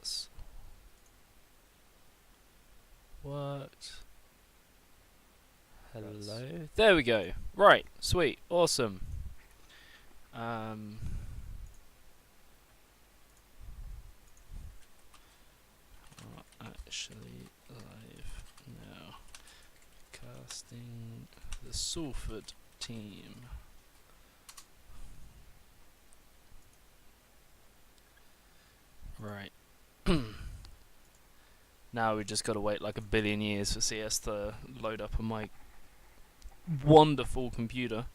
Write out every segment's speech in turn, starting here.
that's worked. Hello. There we go. Right. Sweet. Awesome. Actually live now. Casting the Salford team. Right. Now we just got to wait like a billion years for CS to load up on my wonderful computer.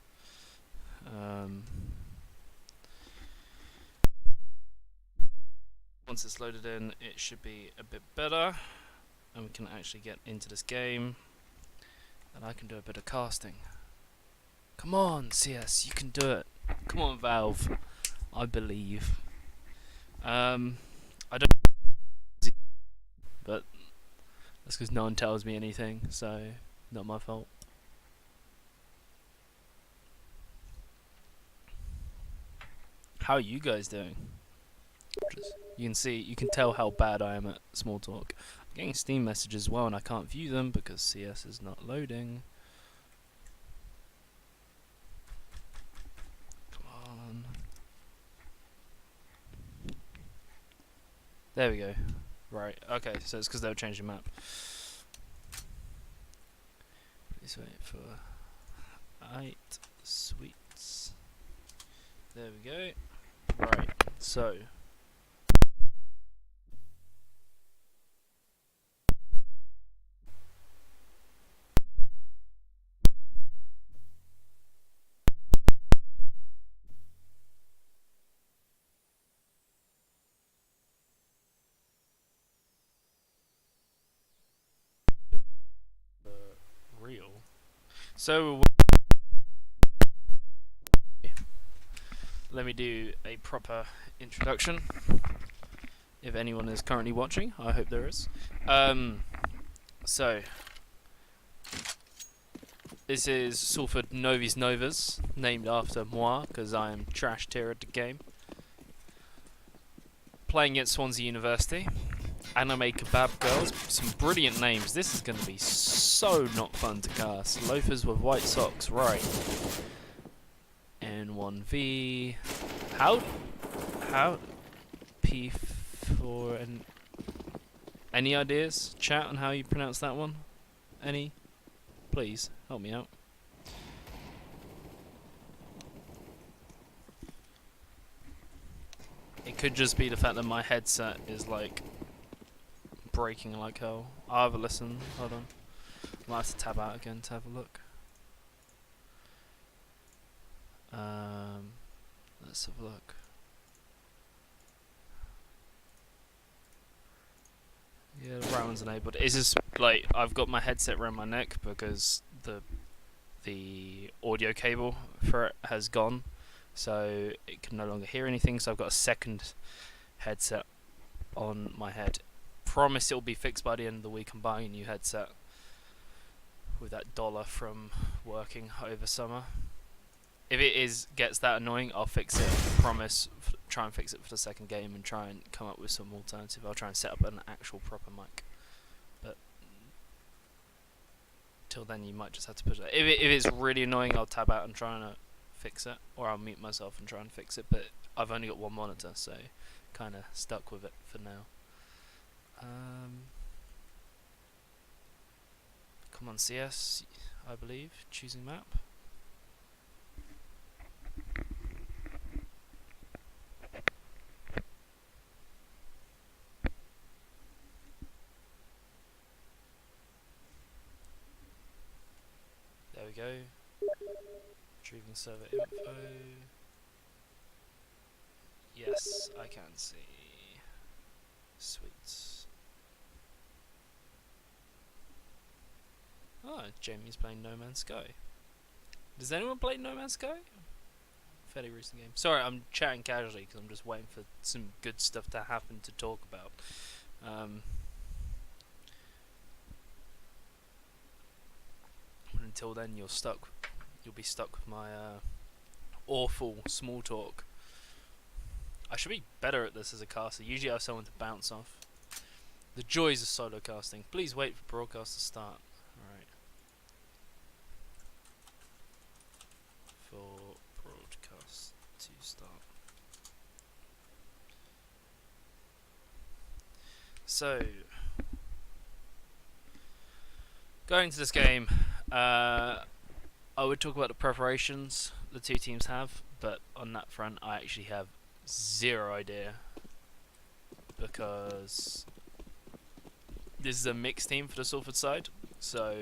Once it's loaded in, it should be a bit better, and we can actually get into this game, and I can do a bit of casting. Come on, CS, you can do it. Come on, Valve. I believe. I don't, but that's because no one tells me anything, so not my fault. How are you guys doing? You can tell how bad I am at small talk. I'm getting Steam messages as well, and I can't view them because CS is not loading. Come on. There we go. Right. Okay. So it's because they'll change the map. Please wait for 8 sweets. There we go. Right. So. Real. So let me do a proper introduction. If anyone is currently watching, I hope there is. So this is Salford Novi's Novas, named after moi, because I am trash tier at the game. Playing at Swansea University. Anime Kebab Girls, some brilliant names. This is going to be so not fun to cast. Loafers with white socks, right. N1V. How P4 and any ideas? Chat on how you pronounce that one? Any? Please, help me out. It could just be the fact that my headset is like breaking like hell. I'll have a listen. Hold on. I might have to tab out again to have a look. Let's have a look. Yeah, the right one's enabled. It's just like I've got my headset around my neck because the audio cable for it has gone, so it can no longer hear anything. So I've got a second headset on my head. Promise it'll be fixed by the end of the week. I'm buying a new headset with that dollar from working over summer. If it gets that annoying, I'll fix it. Promise. Try and fix it for the second game and try and come up with some alternative. I'll try and set up an actual proper mic. But till then, you might just have to push it. If it's really annoying, I'll tab out and try and fix it, or I'll mute myself and try and fix it. But I've only got one monitor, so kind of stuck with it for now. Come on, CS, I believe. Choosing map. There we go. Retrieving server info. Yes, I can see. Sweet. Oh, Jamie's playing No Man's Sky. Does anyone play No Man's Sky? Fairly recent game. Sorry, I'm chatting casually because I'm just waiting for some good stuff to happen to talk about. Until then, you'll be stuck with my awful small talk. I should be better at this as a caster. Usually I have someone to bounce off. The joys of solo casting. Please wait for broadcast to start. Alright. For broadcast to start. So, going to this game, I would talk about the preparations the two teams have, but on that front I actually have zero idea, because this is a mixed team for the Salford side. So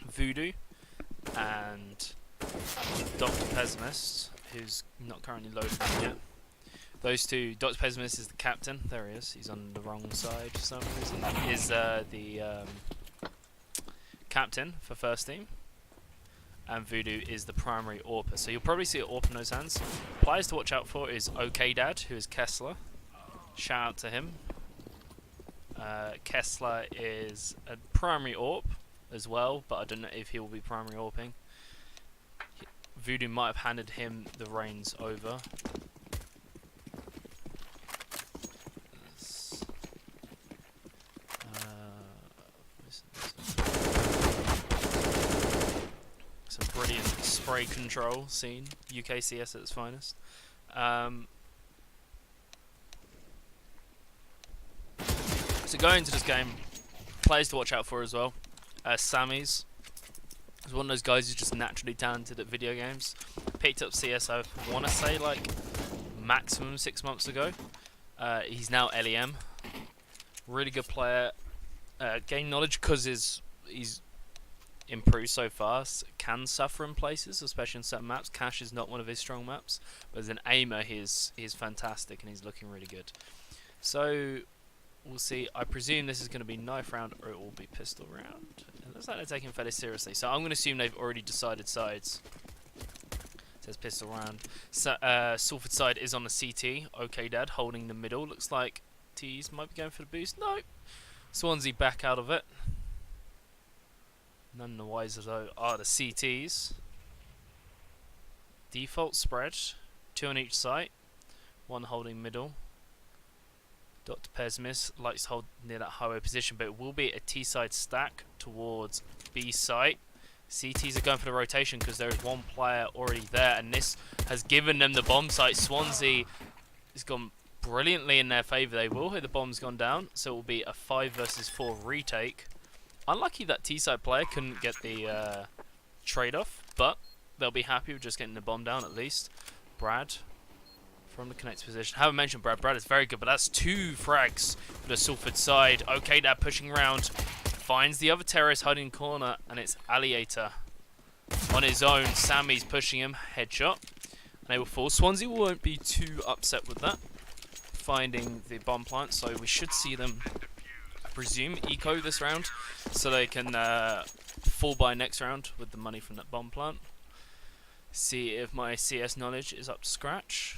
Voodoo and Dr. Pessimist, who's not currently loaded yet. Those two, Dr. Pessimist is the captain. There he is. He's on the wrong side for some reason. Is the captain for first team. And Voodoo is the primary AWPer. So you'll probably see an AWP in those hands. Players to watch out for is OK Dad, who is Kessler. Shout out to him. Kessler is a primary AWP as well, but I don't know if he will be primary AWPing. Voodoo might have handed him the reins over. Some brilliant spray control scene, UKCS at its finest. So going into this game, players to watch out for as well. Sammy's is one of those guys who's just naturally talented at video games. Picked up CS, I want to say like maximum 6 months ago. He's now LEM. Really good player. Gained knowledge because he's improved so fast. Can suffer in places, especially in certain maps. Cash is not one of his strong maps, but as an aimer, he's fantastic and he's looking really good. So we'll see. I presume this is going to be knife round or it will be pistol round. It looks like they're taking it fairly seriously. So I'm going to assume they've already decided sides. It says pistol round. So, Salford side is on the CT. OK Dad holding the middle. Looks like T's might be going for the boost. No. Swansea back out of it. None the wiser though are the CTs. Default spread. 2 on each site. 1 holding middle. Dr. Pessimist likes to hold near that highway position, but it will be a T-side stack towards B site. CTs are going for the rotation because there is one player already there, and this has given them the bomb site. Swansea has gone brilliantly in their favour. They will hear the bomb's gone down, so it will be a 5 versus 4 retake. Unlucky that T-side player couldn't get the trade-off, but they'll be happy with just getting the bomb down at least. Brad from the connect position. Haven't mentioned Brad. Brad is very good, but that's 2 frags for the Salford side. Okay, Dad pushing around. Finds the other terrorist hiding in the corner, and it's Alliator on his own. Sammy's pushing him. Headshot. And they will fall. Swansea won't be too upset with that. Finding the bomb plant, so we should see them, I presume, eco this round, so they can fall by next round with the money from that bomb plant. See if my CS knowledge is up to scratch.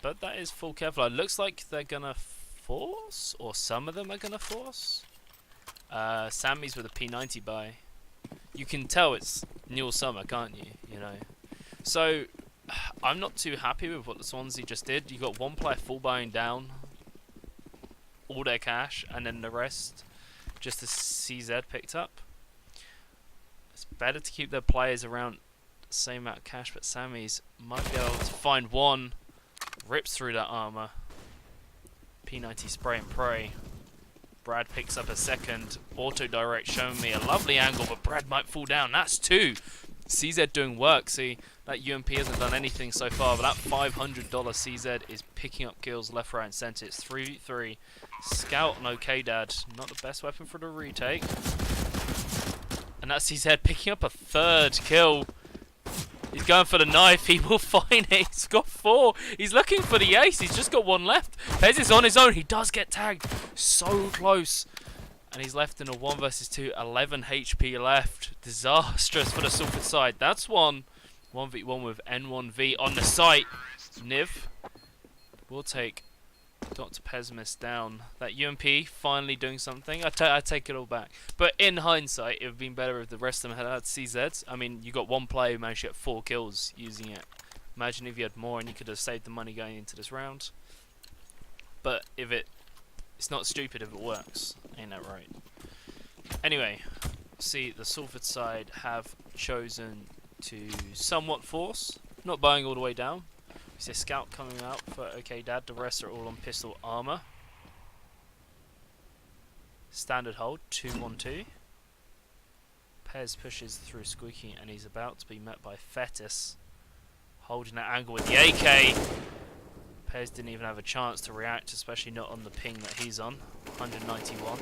But that is full Kevlar. Looks like they're gonna force, or some of them are gonna force. Sammy's with a P90 buy. You can tell it's NUEL summer, can't you? You know. So I'm not too happy with what the Swansea just did. You got one player full buying down all their cash, and then the rest just the CZ picked up. It's better to keep their players around the same amount of cash, but Sammy's might be able to find one. Rips through that armor. P90 spray and pray. Brad picks up a second. Auto direct showing me a lovely angle, but Brad might fall down. That's 2. CZ doing work. See, that UMP hasn't done anything so far, but that $500 CZ is picking up kills left, right, and center. It's 3v3. Scout and OK Dad. Not the best weapon for the retake. And that's CZ picking up a 3rd kill. He's going for the knife. He will find it. He's got 4. He's looking for the ace. He's just got 1 left. Pez is on his own. He does get tagged. So close. And he's left in a 1 versus 2. 11 HP left. Disastrous for the Salford side. That's one. 1v1 with N1V on the site. Niv will take Dr. Pessimist down. That UMP finally doing something. I take it all back. But in hindsight, it would have been better if the rest of them had CZs. I mean, you got one player who managed to get 4 kills using it. Imagine if you had more and you could have saved the money going into this round. But if it's not stupid if it works. Ain't that right? Anyway, see the Salford side have chosen to somewhat force, not buying all the way down. We see a scout coming out for OK Dad. The rest are all on pistol armor. Standard hold 2-1-2. Pez pushes through Squeaky and he's about to be met by Fetis, holding that angle with the AK. Pez didn't even have a chance to react, especially not on the ping that he's on. 191.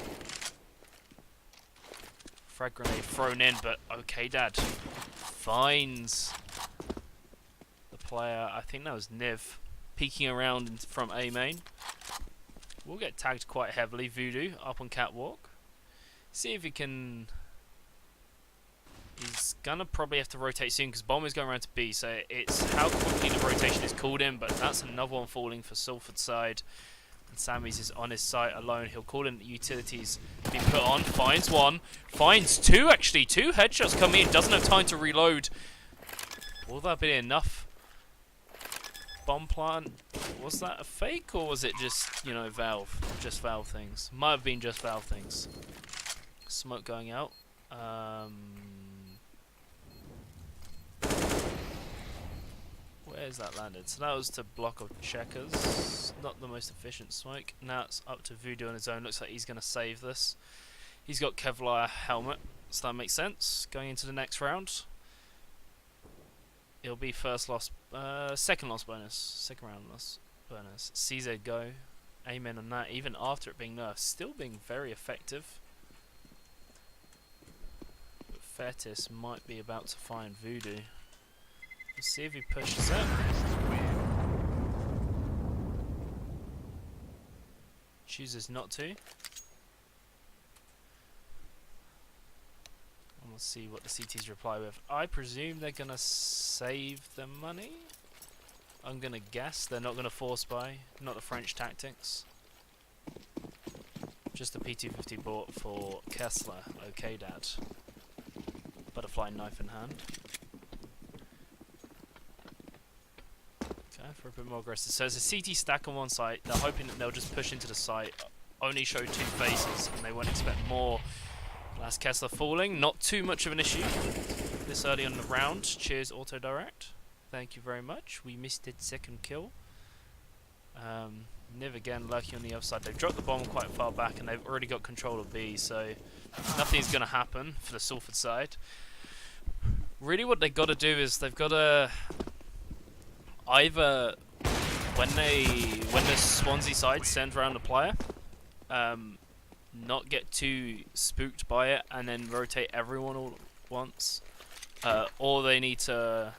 Frag grenade thrown in, but OK Dad finds the player. I think that was Niv peeking around from A main. We'll get tagged quite heavily. Voodoo up on catwalk. See if he can. He's gonna probably have to rotate soon because Bomb is going around to B, so it's how quickly the rotation is called in, but that's another one falling for Salford side. And Sammy's is on his site alone. He'll call in the utilities being put on. Finds one. Finds two, actually. Two headshots come in. Doesn't have time to reload. Will that be enough? Bomb plant. Was that a fake or was it just, you know, Valve? Just Valve things. Might have been just Valve things. Smoke going out. Where's that landed? So that was to block of checkers. Not the most efficient smoke. Now it's up to Voodoo on his own. Looks like he's going to save this. He's got Kevlar helmet, so that makes sense. Going into the next round, it'll be second loss bonus. Second round loss bonus. CZ go. Amen on that. Even after it being nerfed, still being very effective. But Fetis might be about to find Voodoo. Let's see if he pushes it. Chooses not to. And we'll see what the CTs reply with. I presume they're going to save the money. I'm going to guess they're not going to force buy. Not the French tactics. Just a P250 bought for Kessler. OK Dad. Butterfly knife in hand. For a bit more aggressive. So there's a CT stack on one site. They're hoping that they'll just push into the site, only show two faces, and they won't expect more. Last Kessler falling. Not too much of an issue this early on the round. Cheers, Auto Direct. Thank you very much. We missed it. Second kill. Niv again lurking on the other side. They've dropped the bomb quite far back, and they've already got control of B, so nothing's going to happen for the Salford side. Really, what they've got to do is they've got to either when the Swansea side sends around the player, not get too spooked by it and then rotate everyone all at once, or they need to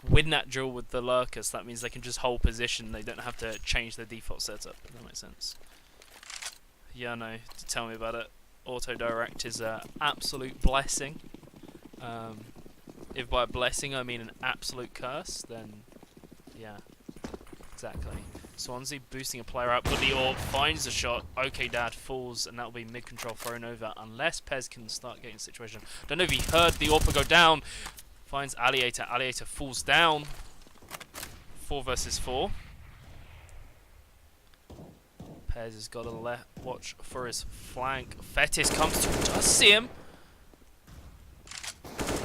win that duel with the lurkers. That means they can just hold position. They don't have to change their default setup. If that makes sense. Yeah, no. Tell me about it. Auto direct is an absolute blessing. If by blessing I mean an absolute curse, then yeah, exactly. Swansea boosting a player out, but the orb finds a shot. OK Dad falls, and that'll be mid-control thrown over unless Pez can start getting a situation. Don't know if he heard the orb go down. Finds Alliator. Alliator falls down. 4 versus 4. Pez has got to watch for his flank. Fetis comes to, does see him.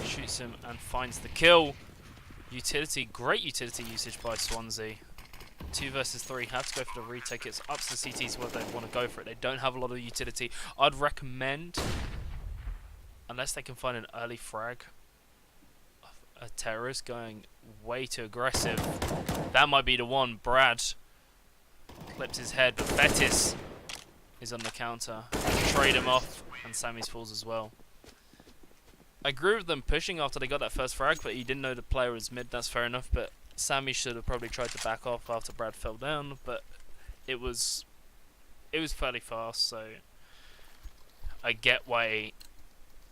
Shoots him and finds the kill. Utility, great utility usage by Swansea. 2 versus 3, have to go for the retake. It's up to the CTs whether they want to go for it. They don't have a lot of utility. I'd recommend, unless they can find an early frag, a terrorist going way too aggressive. That might be the one. Brad clips his head, but Fetis is on the counter. Trade him off, and Sammy's falls as well. I agree with them pushing after they got that first frag, but he didn't know the player was mid. That's fair enough, but Sammy should have probably tried to back off after Brad fell down, but it was fairly fast, so I get why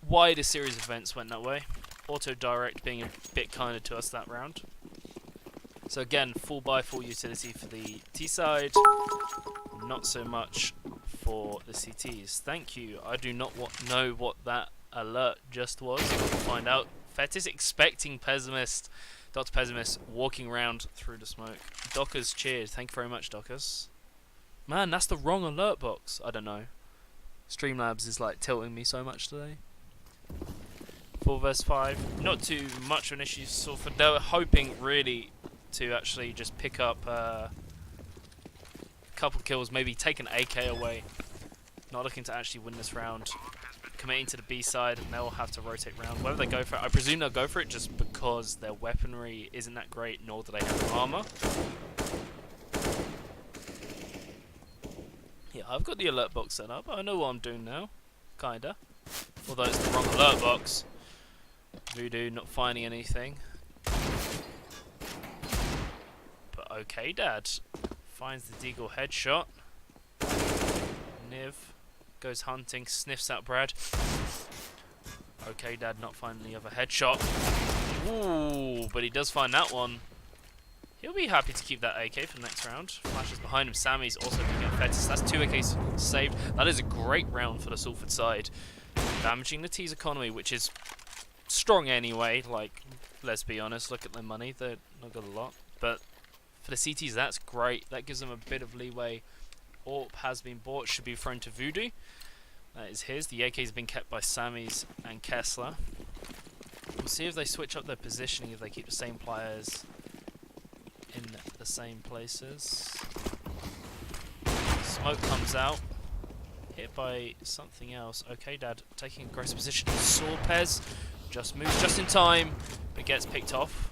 the series of events went that way. Auto direct being a bit kinder to us that round. So again, full buy, full utility for the T side, not so much for the CTs. Thank you. I do not know what that alert just was. We'll find out. Fetis expecting Pessimist Dr. Pessimist walking around through the smoke. Dockers cheered. Thank you very much, Dockers. Man, that's the wrong alert box. I don't know. Streamlabs is like tilting me so much today. 4 vs 5. Not too much of an issue. Salford. They were hoping really to actually just pick up a couple kills, maybe take an AK away. Not looking to actually win this round. Committing to the B side, and they'll have to rotate round. Whether they go for it, I presume they'll go for it just because their weaponry isn't that great, nor do they have armor. Yeah, I've got the alert box set up. I know what I'm doing now. Kinda. Although it's the wrong alert box. Voodoo not finding anything. But okay, Dad. Finds the Deagle headshot. Niv goes hunting, sniffs out Brad. Okay, Dad not finding the other headshot. Ooh, but he does find that one. He'll be happy to keep that AK for the next round. Flashes behind him. Sammy's also picking up Fetis. That's 2 AKs saved. That is a great round for the Salford side. Damaging the T's economy, which is strong anyway. Like, let's be honest, look at their money. They're not got a lot. But for the CTs, that's great. That gives them a bit of leeway. AWP has been bought, should be thrown to Voodoo. That is his. The AK has been kept by Sammy's and Kessler. We'll see if they switch up their positioning, if they keep the same players in the same places. Smoke comes out. Hit by something else. Okay, Dad taking aggressive position. Saw Pez. Just moves just in time, but gets picked off.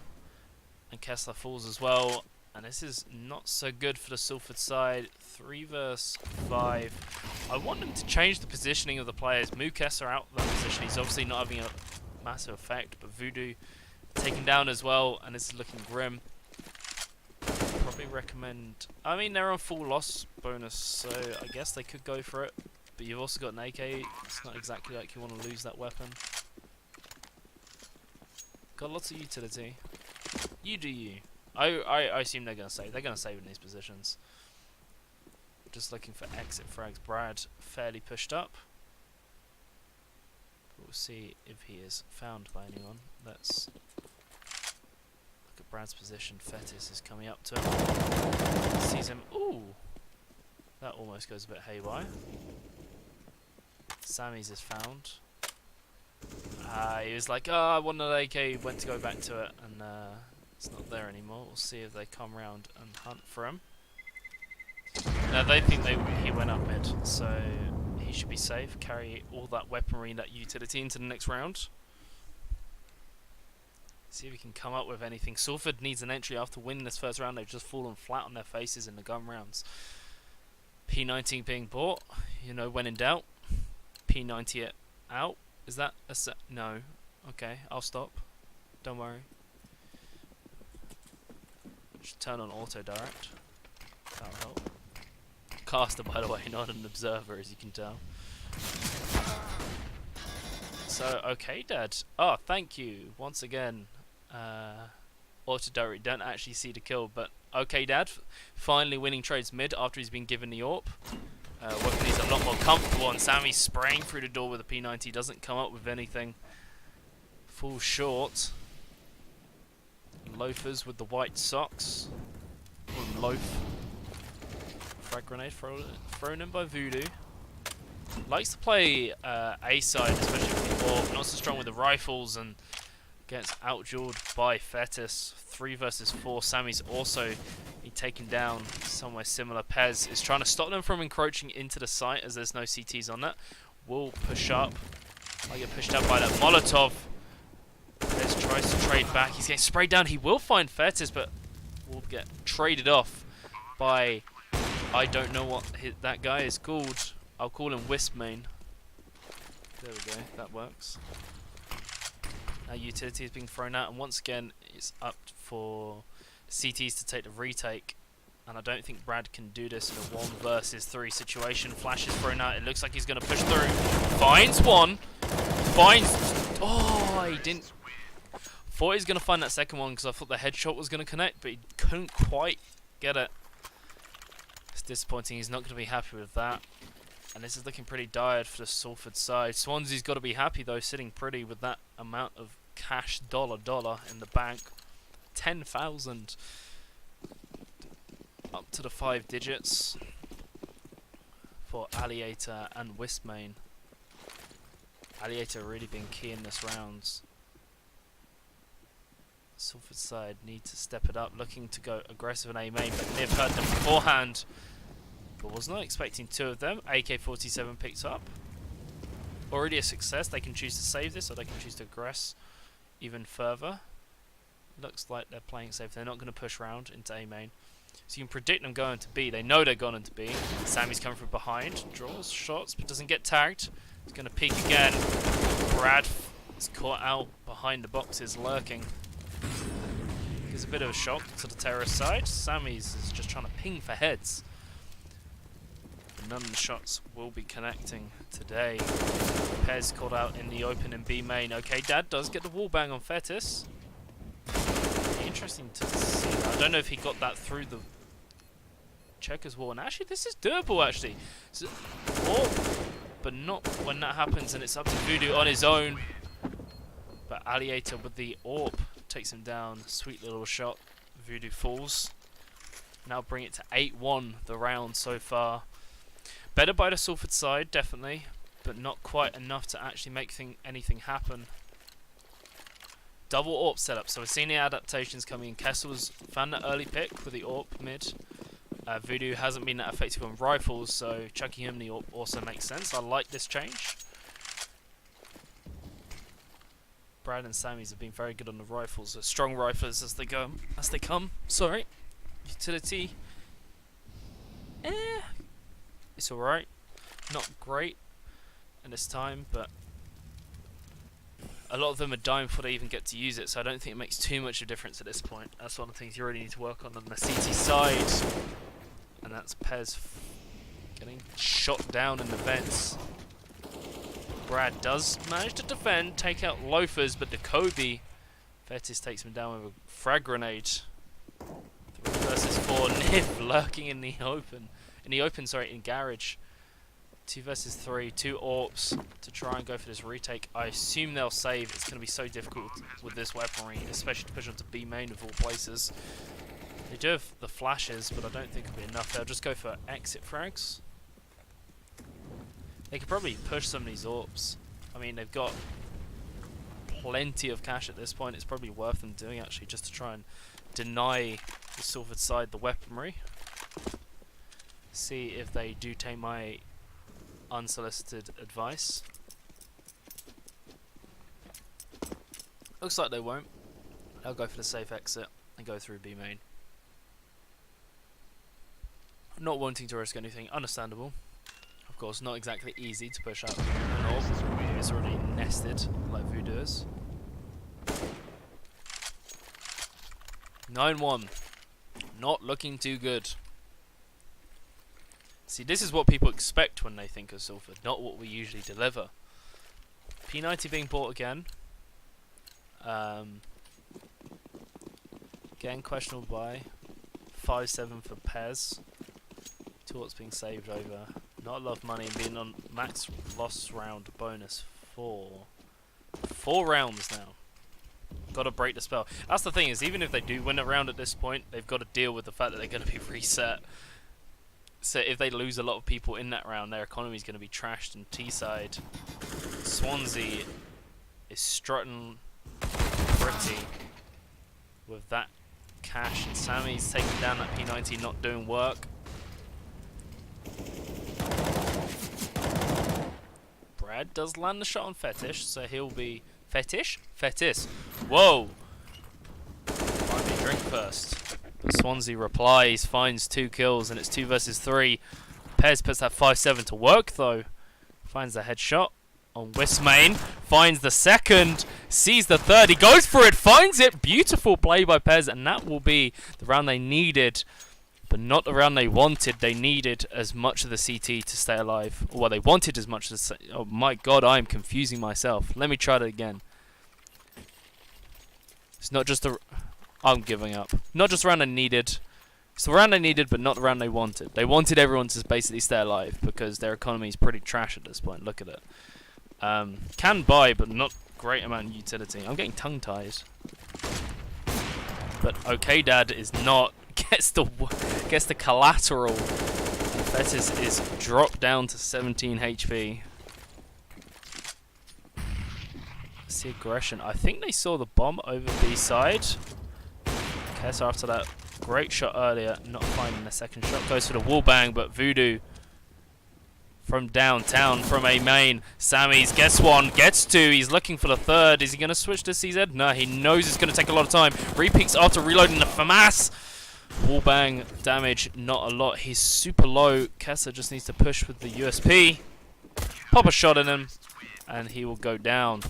And Kessler falls as well. And this is not so good for the Salford side. 3 vs 5. I want them to change the positioning of the players. Move Kessler out of that position. He's obviously not having a massive effect. But Voodoo taken down as well. And this is looking grim. Probably recommend... I mean, they're on full loss bonus. So I guess they could go for it. But you've also got an AK. It's not exactly like you want to lose that weapon. Got lots of utility. You do you. I assume they're going to save. They're going to save in these positions. Just looking for exit frags. Brad fairly pushed up. We'll see if he is found by anyone. Let's look at Brad's position. Fetis is coming up to him. Sees him. Ooh! That almost goes a bit haywire. Sammy's is found. He was like, oh, I want an AK. Went to go back to it. And it's not there anymore. We'll see if they come round and hunt for him. Now they think he went up mid, so he should be safe. Carry all that weaponry and that utility into the next round. See if we can come up with anything. Salford needs an entry after winning this first round. They've just fallen flat on their faces in the gun rounds. P19 being bought. You know, when in doubt. P90 it out. Is that a set? No. Okay, I'll stop. Don't worry. Just turn on auto direct. That'll help. Caster, by the way, not an observer, as you can tell. So, okay, Dad. Oh, thank you once again. Auto direct. Don't actually see the kill, but okay, Dad. Finally winning trades mid after he's been given the AWP. Weapon is a lot more comfortable, and Sammy's spraying through the door with a P90. Doesn't come up with anything. Falls short. Loafers with the white socks. Loaf. Frag grenade thrown in by Voodoo. Likes to play A side, especially with the AWP. Not so strong with the rifles, and gets outdueled by Fetis. 3 vs 4. Sammy's also been taken down somewhere similar. Pez is trying to stop them from encroaching into the site, as there's no CTs on that. Will push up. I get pushed up by that Molotov. Pez tries to trade back. He's getting sprayed down. He will find Fetis, but will get traded off by... I don't know what that guy is called. I'll call him Wispmain. There we go. That works. Now utility is being thrown out, and once again it's up for CTs to take the retake. And I don't think Brad can do this in a 1 vs 3 situation. Flash is thrown out. It looks like he's going to push through. Finds one. Finds... Oh, he didn't... Thought he was going to find that second one because I thought the headshot was going to connect, but he couldn't quite get it. It's disappointing. He's not going to be happy with that. And this is looking pretty dire for the Salford side. Swansea's got to be happy though, sitting pretty with that amount of cash dollar in the bank. 10,000 up to the 5 digits for Alliator and Wismain. Alliator really been key in this round. Salford side need to step it up, looking to go aggressive in A main, but Niv heard them beforehand, but was not expecting two of them. AK-47 picked up. Already a success. They can choose to save this, or they can choose to aggress even further. Looks like they're playing safe. They're not going to push round into A main. So you can predict them going to B. They know they're going into B. Sammy's coming from behind, draws shots, but doesn't get tagged. He's going to peek again. Brad is caught out behind the boxes, lurking. Gives a bit of a shock to the terrorist side. Sammy's is just trying to ping for heads. But none of the shots will be connecting today. Pez caught out in the open in B main. Okay, Dad does get the wall bang on Fetis. Interesting to see that. I don't know if he got that through the checkers wall. And actually, this is doable, actually. So, but not when that happens, and it's up to Voodoo on his own. But Alliator with the AWP takes him down. Sweet little shot. Voodoo falls. Now bring it to 8-1 the round so far. Better by the Salford side, definitely. But not quite enough to actually make anything happen. Double AWP setup. So we're seeing the adaptations coming in. Kessel's found that early pick with the AWP mid. Voodoo hasn't been that effective on rifles, so chucking him the AWP also makes sense. I like this change. Brad and Sammy's have been very good on the rifles. Strong riflers as they go, as they come. Sorry. Utility. It's alright. Not great at this time, but a lot of them are dying before they even get to use it, so I don't think it makes too much of a difference at this point. That's one of the things you really need to work on the CT side. And that's Pez getting shot down in the vents. Brad does manage to defend, take out Loafers, but the Kobe Fetis takes him down with a frag grenade. 3 versus 4, Niv lurking in the open. In garage. 2 versus 3, 2 AWPs to try and go for this retake. I assume they'll save. It's going to be so difficult with this weaponry, especially to push onto B main of all places. They do have the flashes, but I don't think it'll be enough. They'll just go for exit frags. They could probably push some of these AWPs. I mean, they've got plenty of cash at this point. It's probably worth them doing, actually, just to try and deny the Salford side the weaponry. See if they do take my unsolicited advice. Looks like they won't. They'll go for the safe exit and go through B main. Not wanting to risk anything, understandable. Of course, not exactly easy to push out an AWP. It's already nested like Voodoo is. 9-1. Not looking too good. See, this is what people expect when they think of Salford, not what we usually deliver. P90 being bought again. Again, questionable buy. 5-7 for Pez. 2 AWPs being saved over. Not a lot of money and being on max loss round bonus 4. 4 rounds now. Got to break the spell. That's the thing, is even if they do win a round at this point, they've got to deal with the fact that they're going to be reset. So if they lose a lot of people in that round, their economy is going to be trashed. And T-side, Swansea is strutting pretty with that cash. And Sammy's taking down that P90, not doing work. Brad does land the shot on Fetish, so he'll be... Fetish? Fetis. Whoa! Buy me a drink first. But Swansea replies, finds 2 kills, and it's 2 versus 3. Pez puts that 5-7 to work, though. Finds the headshot on Wismain. Finds the second. Sees the third. He goes for it. Finds it. Beautiful play by Pez, and that will be the round they needed. But not the round they wanted. They needed as much of the CT to stay alive. Well, they wanted as much as... Oh my god, I am confusing myself. Let me try that again. It's not just the... I'm giving up. Not just the round they needed. It's the round they needed, but not the round they wanted. They wanted everyone to basically stay alive because their economy is pretty trash at this point. Look at it. Can buy, but not great amount of utility. I'm getting tongue-tied. But OK Dad is not. Gets the collateral. And Fetis is dropped down to 17 HP. Let's see aggression. I think they saw the bomb over B side. Kess after that great shot earlier, not finding the second shot. Goes for the wall bang, but Voodoo from downtown, from A main. Sammy's gets one, gets two. He's looking for the third. Is he going to switch to CZ? No, he knows it's going to take a lot of time. Repeats after reloading the FAMAS. Wall bang damage, not a lot. He's super low. Kessa just needs to push with the USP. Pop a shot in him, and he will go down.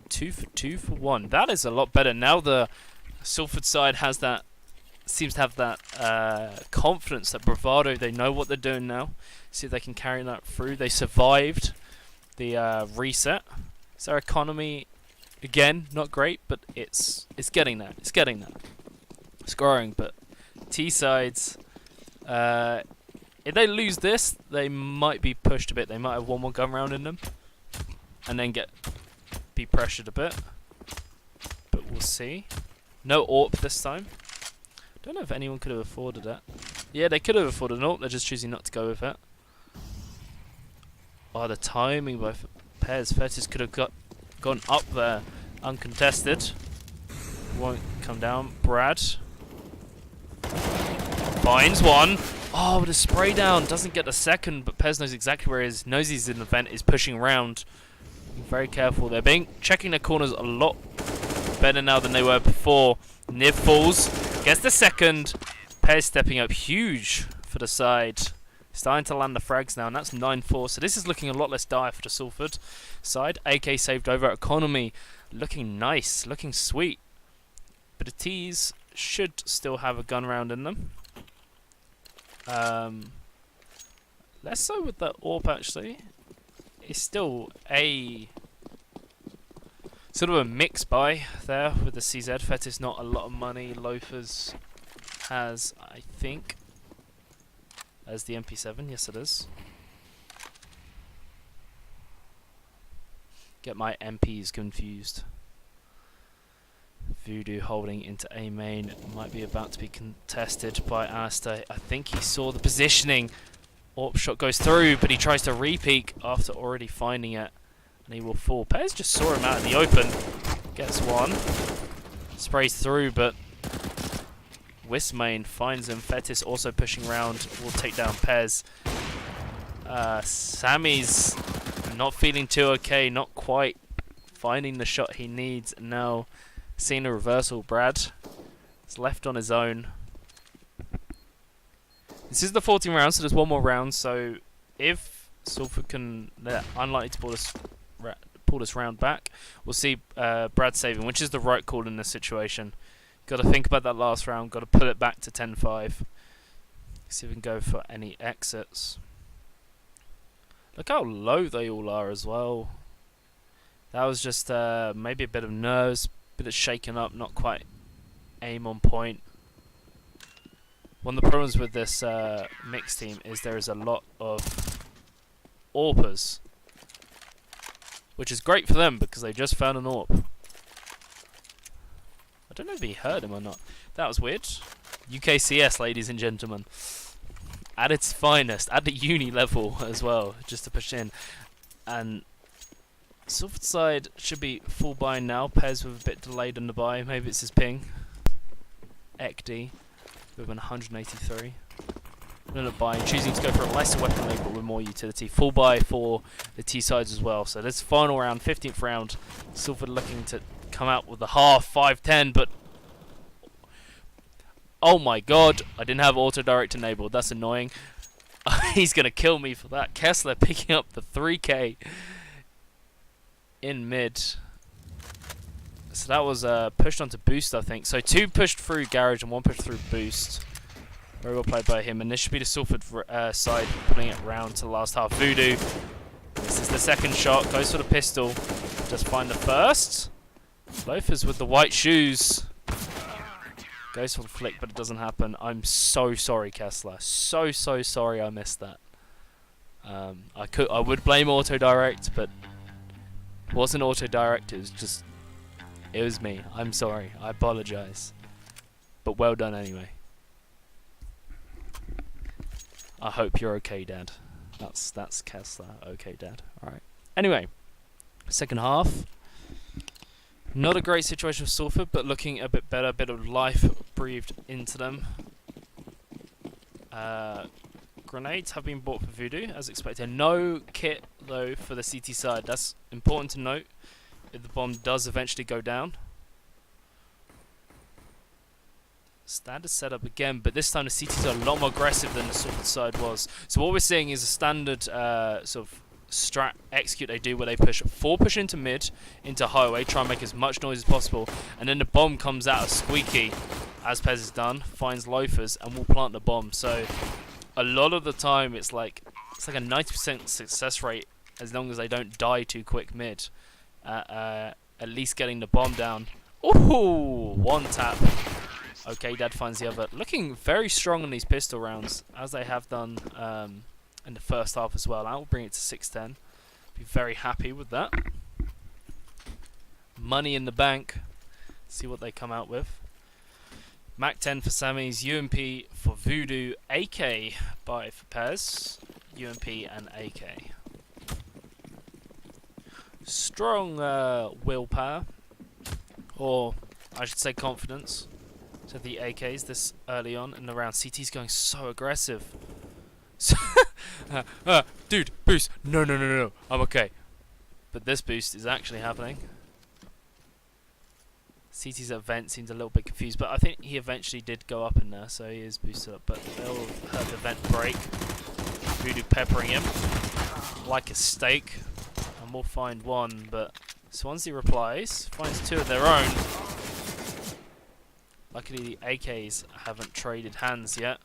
2 for 2 for 1. That is a lot better. Now the Salford side has that, seems to have that confidence, that bravado. They know what they're doing now. See if they can carry that through. They survived the reset. So our economy, again, not great, but it's getting there. It's getting there. It's growing, but T sides, if they lose this, they might be pushed a bit. They might have one more gun round in them, and then be pressured a bit. But we'll see. No AWP this time. Don't know if anyone could have afforded it. Yeah, they could have afforded an AWP. They're just choosing not to go with it. Oh, the timing by Pez. Fetis could have gone up there uncontested. Won't come down. Brad finds one. Oh, with a spray down. Doesn't get the second, but Pez knows exactly where he is. Knows he's in the vent. Is pushing around. Very careful. They're checking their corners a lot better now than they were before. Niv falls. Gets the second. Pez stepping up huge for the side. Starting to land the frags now, and that's 9-4. So this is looking a lot less dire for the Salford side. AK saved over. Economy looking nice, looking sweet. But the T's should still have a gun round in them. Less so with the AWP actually. It's still a sort of a mix buy there with the CZ. Fetis not a lot of money. Loafers has, I think, as the MP7. Yes, it is. Get my MPs confused. Voodoo holding into A main, might be about to be contested by Alistair. I think he saw the positioning. AWP shot goes through, but he tries to re-peek after already finding it, and he will fall. Pez just saw him out in the open. Gets one. Sprays through, but Wismain finds him. Fetis also pushing around. Will take down Pez. Sammy's not feeling too okay. Not quite finding the shot he needs. Now seeing a reversal. Brad is left on his own. This is the 14th round, so there's one more round. So if Salford can, they're unlikely to pull this round back. We'll see Brad saving, which is the right call in this situation. Got to think about that last round. Got to put it back to 10-5. See if we can go for any exits. Look how low they all are as well. That was just maybe a bit of nerves, bit of shaking up, not quite aim on point. One of the problems with this mixed team is there is a lot of AWPers, which is great for them because they just found an AWP. I don't know if he heard him or not. That was weird. UKCS, ladies and gentlemen. At its finest, at the uni level as well, just to push in. And Salford side should be full buy now. Pez with a bit delayed on the buy. Maybe it's his ping. Ekd with an 183. Another buy, choosing to go for a lesser weapon load but with more utility. Full buy for the T sides as well. So this final round, 15th round. Salford looking to come out with the half 5-10, but oh my god, I didn't have auto direct enabled. That's annoying. He's gonna kill me for that. Kessler picking up the 3k in mid. So that was pushed onto boost, I think. So 2 pushed through garage and 1 pushed through boost. Very well played by him. And this should be the Salford side putting it round to the last half. Voodoo. This is the second shot. Goes for the pistol. Just find the first. Loafers with the white shoes. Goes for the flick, but it doesn't happen. I'm so sorry, Kessler. So sorry I missed that. I would blame auto direct, but wasn't auto direct. It was me. I'm sorry. I apologize. But well done anyway. I hope you're okay, Dad. That's Kessler. Okay, Dad. Alright. Anyway, second half. Not a great situation for Salford, but looking a bit better. A bit of life breathed into them. Grenades have been bought for Voodoo, as expected. No kit, though, for the CT side. That's important to note if the bomb does eventually go down. Standard setup again, but this time the CTs are a lot more aggressive than the Salford side was. So what we're seeing is a standard sort of strat execute they do where they push into mid, into highway, try and make as much noise as possible, and then the bomb comes out of squeaky, as Pez has done, finds loafers, and will plant the bomb. So a lot of the time it's like a 90% success rate as long as they don't die too quick mid. At least getting the bomb down. Ooh, one tap. Okay, Dad finds the other. Looking very strong in these pistol rounds, as they have done in the first half as well. That will bring it to 6-10. Be very happy with that. Money in the bank. See what they come out with. Mac 10 for Sammy's, UMP for Voodoo, AK by for Pez, UMP and AK. Strong willpower, or I should say confidence, to the AKs this early on in the round. CT's going so aggressive. Dude, boost! No, I'm okay. But this boost is actually happening. CT's event seems a little bit confused, but I think he eventually did go up in there, so he is boosted up. But they'll have the vent break. Voodoo peppering him like a steak, and we'll find one. But Swansea replies, finds two of their own. Luckily, the AKs haven't traded hands yet.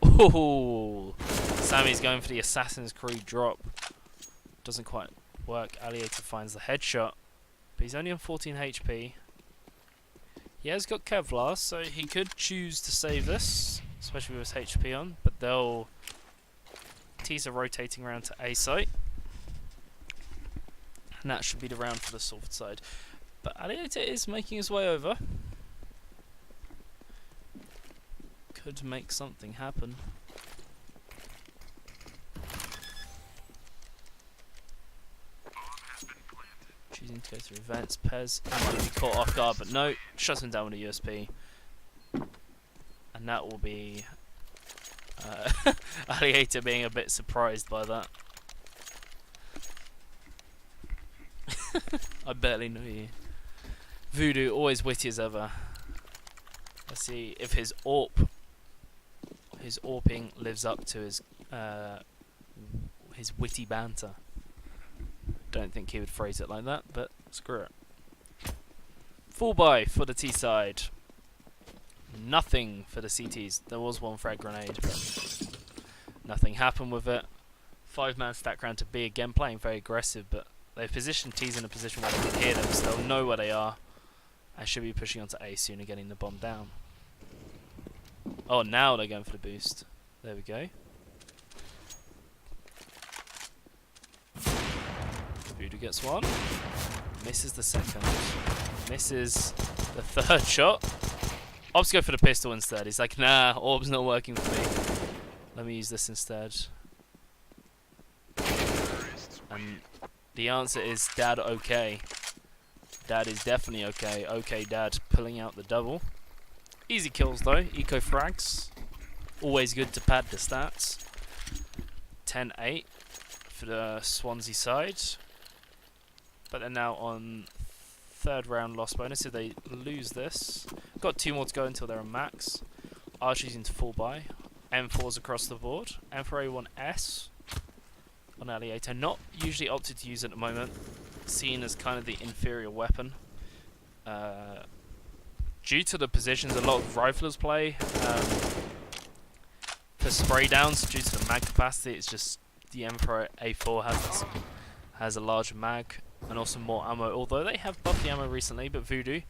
Oh, Sammy's going for the Assassin's Creed drop. Doesn't quite work. Alliator finds the headshot. But he's only on 14 HP. He has got Kevlar, so he could choose to save this, especially with his HP on. But they'll teaser rotating around to A site, and that should be the round for the Salford side. But Alliator is making his way over. Could make something happen. Choosing to go through events. Pez might be caught off guard, but no, shuts him down with a USP. And that will be Alliator being a bit surprised by that. I barely know you. Voodoo, always witty as ever. Let's see if his AWPing lives up to his witty banter. Don't think he would phrase it like that, but screw it. Full buy for the T side. Nothing for the CTs. There was one frag grenade, but nothing happened with it. 5-man stack round to B again, playing very aggressive, but they've positioned T's in a position where they can hear them, so they'll know where they are. I should be pushing onto A soon and getting the bomb down. Oh, now they're going for the boost. There we go. Voodoo gets one. Misses the second. Misses the third shot. Ops go for the pistol instead. He's like, nah, orb's not working for me. Let me use this instead. And the answer is Dad okay. Dad is definitely okay. Okay, Dad pulling out the double. Easy kills though. Eco frags. Always good to pad the stats. 10-8 for the Swansea side. But they're now on third round loss bonus if they lose this. Got 2 more to go until they're on max. Are choosing to full buy. M4s across the board. M4A1S on Alliator. Not usually opted to use at the moment. Seen as kind of the inferior weapon. Due to the positions a lot of riflers play. For spray downs, due to the mag capacity, it's just the Emperor A4 has a larger mag and also more ammo. Although they have buffed the ammo recently, but Voodoo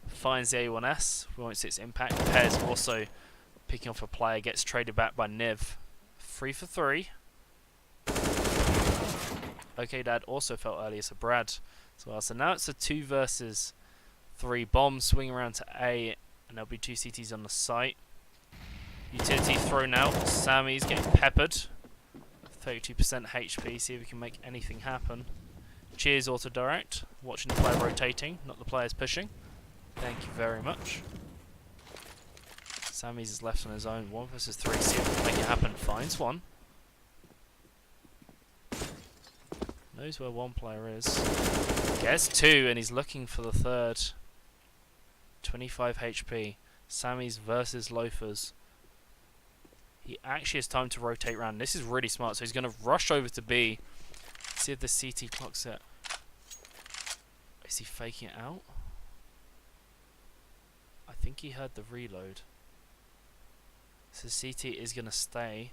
finds the A1S. We won't see its impact. Pez also picking off a player, gets traded back by Niv. 3 for 3. Okay, Dad also felt earlier, so Brad as well. So now it's a 2 versus 3 bomb swing around to A And there'll be 2 CTs on the site. Utility thrown out. Sammy's getting peppered. 32% HP. See if we can make anything happen. Cheers, auto direct. Watching the player rotating, not the players pushing. Thank you very much. Sammy's is left on his own. 1 versus 3. See if we can make it happen. Finds one. Knows where one player is. Gets 2 and he's looking for the third. 25 HP. Sammy's versus Loafers. He actually has time to rotate around. This is really smart. So he's going to rush over to B. See if the CT clocks it. Is he faking it out? I think he heard the reload. So CT is going to stay.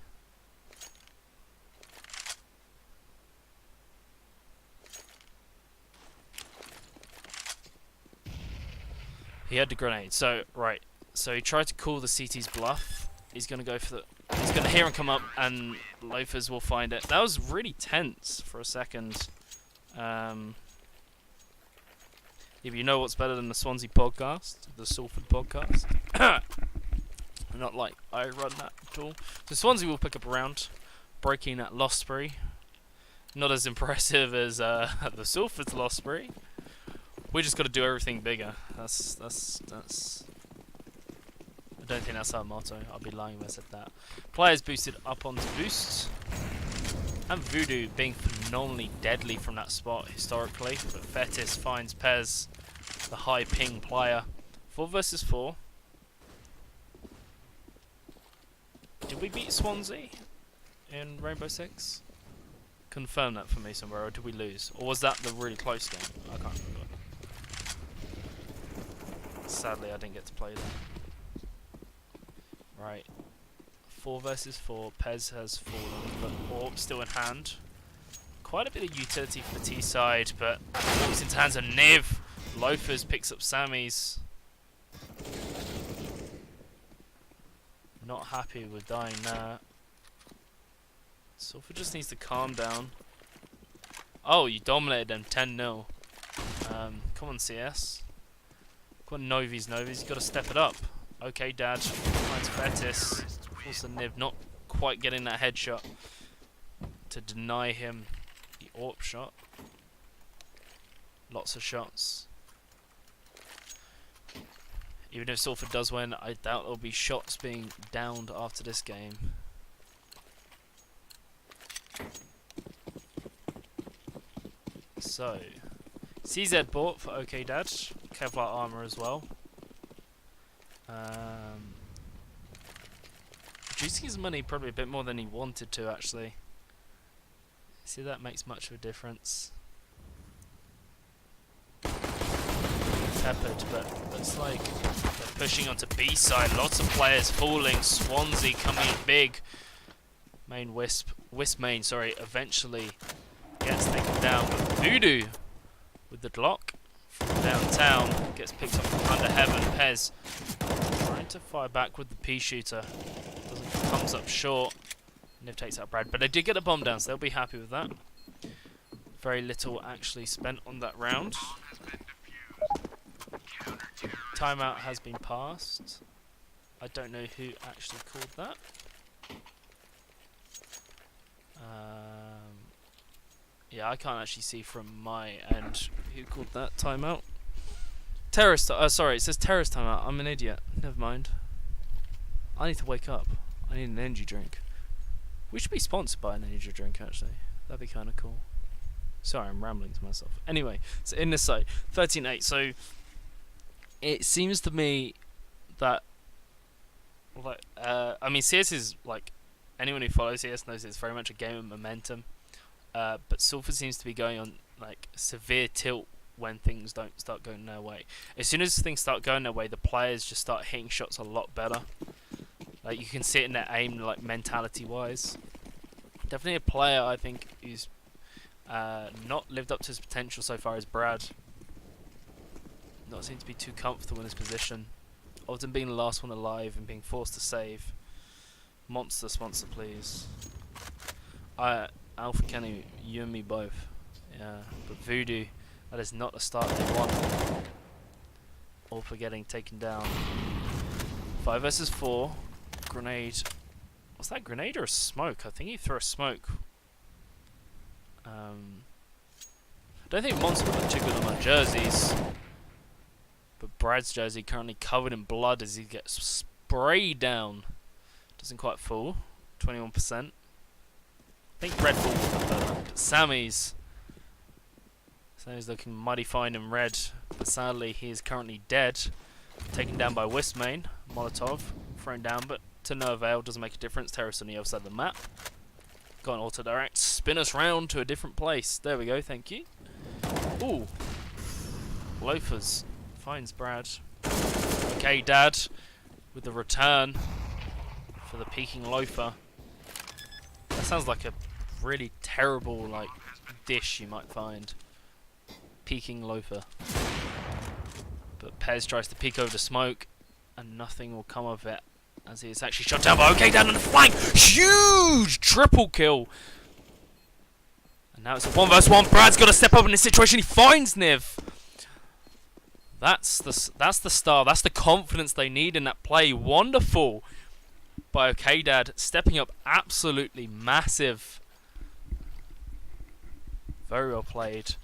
He had the grenade. So, right. So he tried to call the CT's bluff. He's going to go for the... He's going to hear him come up and Loafers will find it. That was really tense for a second. If you know what's better than the Swansea podcast, the Salford podcast. Not like I run that at all. So Swansea will pick up a round, breaking at Losbury. Not as impressive as the Salford's Losbury. We just got to do everything bigger. That's. I don't think that's our motto. I'll be lying if I said that. Players boosted up onto boosts. And Voodoo being phenomenally deadly from that spot historically. But Fetis finds Pez, the high ping player. 4 versus 4. Did we beat Swansea in Rainbow Six? Confirm that for me somewhere, or did we lose? Or was that the really close game? I can't remember. Sadly, I didn't get to play that. Right. 4 versus 4. Pez has fallen, but Orb still in hand. Quite a bit of utility for the T side, but moves into hands of Niv. Loafers picks up Sammy's. Not happy with dying there. Sulfur just needs to calm down. Oh, you dominated them 10-0. Come on, CS. Come on, Novi's. You've got to step it up. Okay, Dad. Finds Fetis. Also, Niv not quite getting that headshot to deny him the AWP shot. Lots of shots. Even if Salford does win, I doubt there'll be shots being downed after this game. So, CZ bought for OK Dad. Kevlar armor as well. Reducing his money probably a bit more than he wanted to, actually. See, that makes much of a difference. Peppered, but looks like they're pushing onto B side. Lots of players falling. Swansea coming in big. Wisp main, sorry, eventually gets taken down. But Voodoo with the Glock from downtown gets picked up from under heaven. Pez trying to fire back with the pea shooter. Comes up short. Niv takes out Brad, but they did get a bomb down, so they'll be happy with that. Very little actually spent on that round. Timeout has been passed. I don't know who actually called that. Yeah, I can't actually see from my end who called that timeout. Terrorist. Sorry, it says terrorist timeout. I'm an idiot. Never mind. I need to wake up. I need an energy drink. We should be sponsored by an energy drink, actually. That'd be kind of cool. Sorry, I'm rambling to myself. Anyway, so in this site, 13-8. So it seems to me that, like, I mean, CS is like, anyone who follows CS knows it's very much a game of momentum. But Salford seems to be going on like severe tilt when things don't start going their way. As soon as things start going their way, the players just start hitting shots a lot better. Like, you can see it in their aim, like, mentality-wise. Definitely a player, I think, who's not lived up to his potential so far is Brad. Not seem to be too comfortable in his position. Often being the last one alive and being forced to save. Monster sponsor, please. Alpha Kenny, you and me both. Yeah, but Voodoo, that is not a start they want. All for getting taken down. 5 versus 4. Grenade. Was that a grenade or a smoke? I think he threw a smoke. I don't think Monster would look too good on our jerseys. But Brad's jersey currently covered in blood as he gets sprayed down. Doesn't quite fall. 21%. I think Red Bull would look better. But Sammy's looking mighty fine in red. But sadly he is currently dead. Taken down by Wismane. Molotov. Thrown down but to no avail. Doesn't make a difference. Terrorists on the other side of the map. Got an auto direct. Spin us round to a different place. There we go. Thank you. Ooh. Loafers. Finds Brad. Okay, Dad. With the return for the peeking loafer. That sounds like a really terrible like dish you might find. Peeking loafer. But Pez tries to peek over the smoke and nothing will come of it as he is actually shot down by OK down on the flank. Huge triple kill. And now it's a 1 versus 1. Brad's got to step up in this situation. He finds Niv. That's the style. That's the confidence they need in that play. Wonderful by OK Dad, stepping up absolutely massive. Very well played.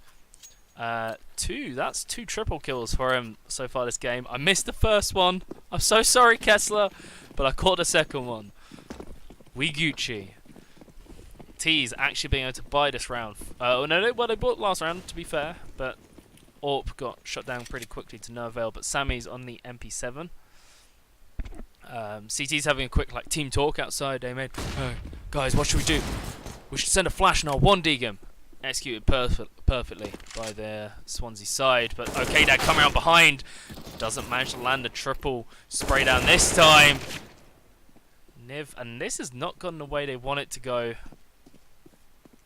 That's 2 triple kills for him so far this game. I missed the first one. I'm so sorry, Kessler, but I caught the second one. We Gucci. T's actually being able to buy this round. Well, they bought last round, to be fair, but Orp got shot down pretty quickly to no avail. But Sammy's on the MP7. CT's having a quick team talk outside. They made, guys, what should we do? We should send a flash and I'll 1-dig him. Executed perfectly by their Swansea side, but OK Dad coming around behind, doesn't manage to land a triple spray down this time. Niv, and this has not gone the way they want it to go.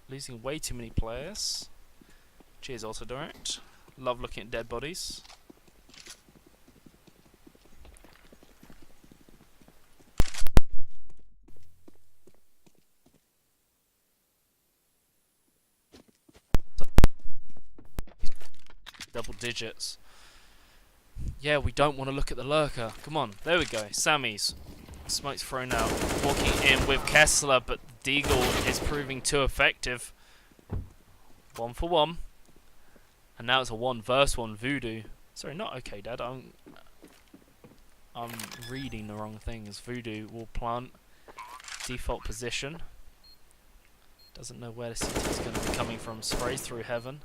Losing way too many players. Cheers, also direct. Love looking at dead bodies. Double digits. Yeah, we don't want to look at the lurker. Come on, there we go. Sammy's. Smoke's thrown out. Walking in with Kessler, but Deagle is proving too effective. 1 for 1. And now it's a 1 versus 1 Voodoo. Sorry, not OK Dad. I'm reading the wrong things. Voodoo will plant. Default position. Doesn't know where the CT is going to be coming from. Sprays through heaven.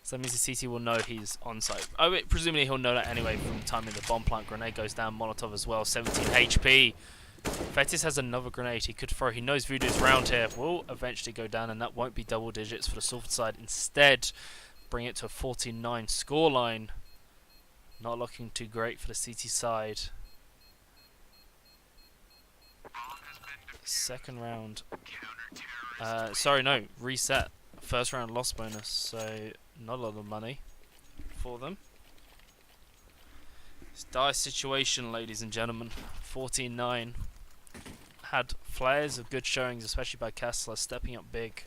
So that means the CT will know he's on site. Oh, presumably he'll know that anyway from the time the bomb plant. Grenade goes down. Molotov as well. 17 HP. Fetis has another grenade he could throw. He knows Voodoo's round here. Will eventually go down, and that won't be double digits for the Salford side. Instead, bring it to a 49 scoreline. Not looking too great for the CT side. Second round. Sorry, no. Reset. First round loss bonus. So not a lot of money for them. It's a dire situation, ladies and gentlemen. 14-9. Had flares of good showings, especially by Kessler, stepping up big.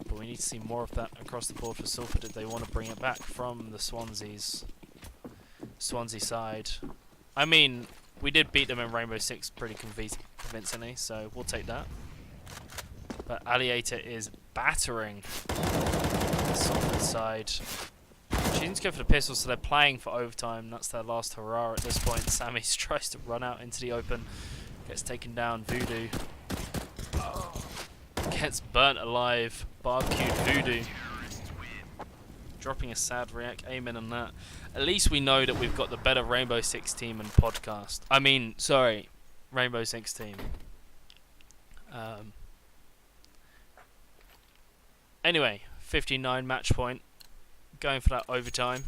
But we need to see more of that across the board for Salford if they want to bring it back from the Swansea side. I mean, we did beat them in Rainbow Six pretty convincingly, so we'll take that. But Alliator is battering the Salford side. She needs to go for the pistol, so they're playing for overtime. That's their last hurrah at this point. Sammy tries to run out into the open. Gets taken down. Voodoo. Gets burnt alive. Barbecued Voodoo. Dropping a sad react. Amen on that. At least we know that we've got the better Rainbow Six team and podcast. I mean, sorry. Rainbow Six team. Anyway, 59 match point. Going for that overtime.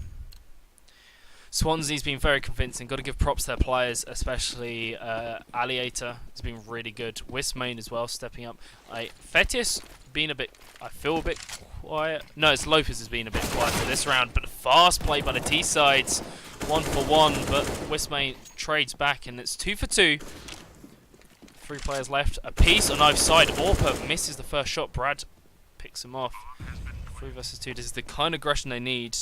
Swansea's been very convincing. Got to give props to their players, especially Alliator has been really good. Wismane as well, stepping up. Fetis being a bit, I feel a bit quiet. No, it's Lopez has been a bit quiet for this round, but a fast play by the T sides. 1 for 1, but Wismane trades back, and it's 2 for 2. 3 players left. A piece on either side. Orpa misses the first shot. Brad picks him off. 3 versus 2. This is the kind of aggression they need.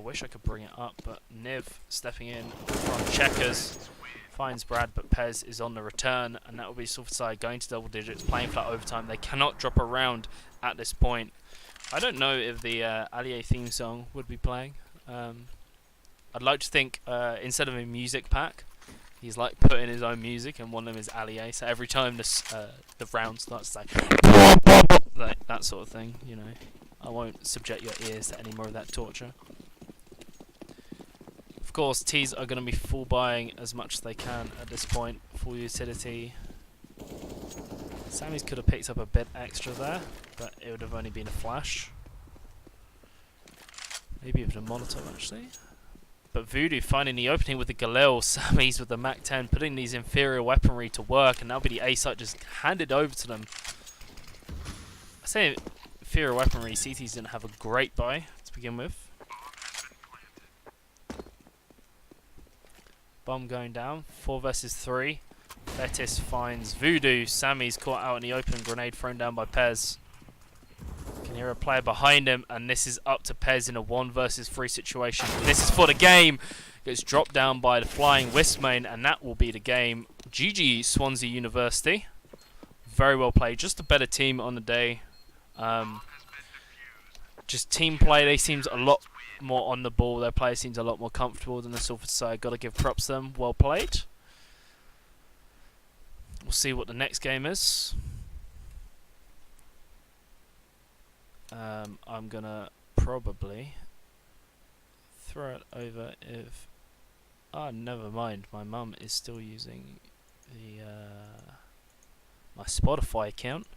wish I could bring it up, but Niv stepping in from checkers finds Brad, but Pez is on the return, and that will be Sulfaside going to double digits, playing flat overtime. They cannot drop a round at this point. I don't know if the Allier theme song would be playing. I'd like to think instead of a music pack, he's like putting his own music, and one of them is Allier. So every time this the round starts, like that sort of thing, you know. I won't subject your ears to any more of that torture. Of course, T's are going to be full buying as much as they can at this point. Full utility. Sammy's could have picked up a bit extra there, but it would have only been a flash. Maybe even a Molotov, actually. But Voodoo finding the opening with the Galil. Sammy's with the Mac 10, putting these inferior weaponry to work, and that'll be the A site just handed over to them. I say inferior weaponry, CT's didn't have a great buy to begin with. Bomb going down, 4 versus 3. Betis finds Voodoo. Sammy's caught out in the open, grenade thrown down by Pez. Can hear a player behind him, and this is up to Pez in a 1 versus 3 situation. This is for the game. Gets dropped down by the flying Wismain, and that will be the game. GG Swansea University. Very well played. Just a better team on the day. Just team play, they seems a lot more on the ball. Their play seems a lot more comfortable than the Salford side. Got to give props to them. Well played. We'll see what the next game is. I'm gonna probably throw it over if... Ah, never mind. My mum is still using the my Spotify account.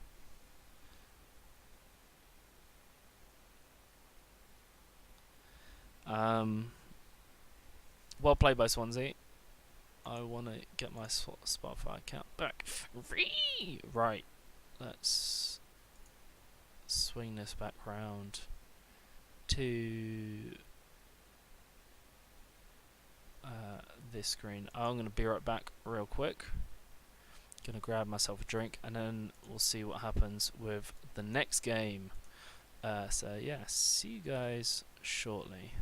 Well played by Swansea. I want to get my Spotify account back. Right, let's swing this back round to this screen. I'm going to be right back real quick. Going to grab myself a drink, and then we'll see what happens with the next game. So yeah, see you guys shortly.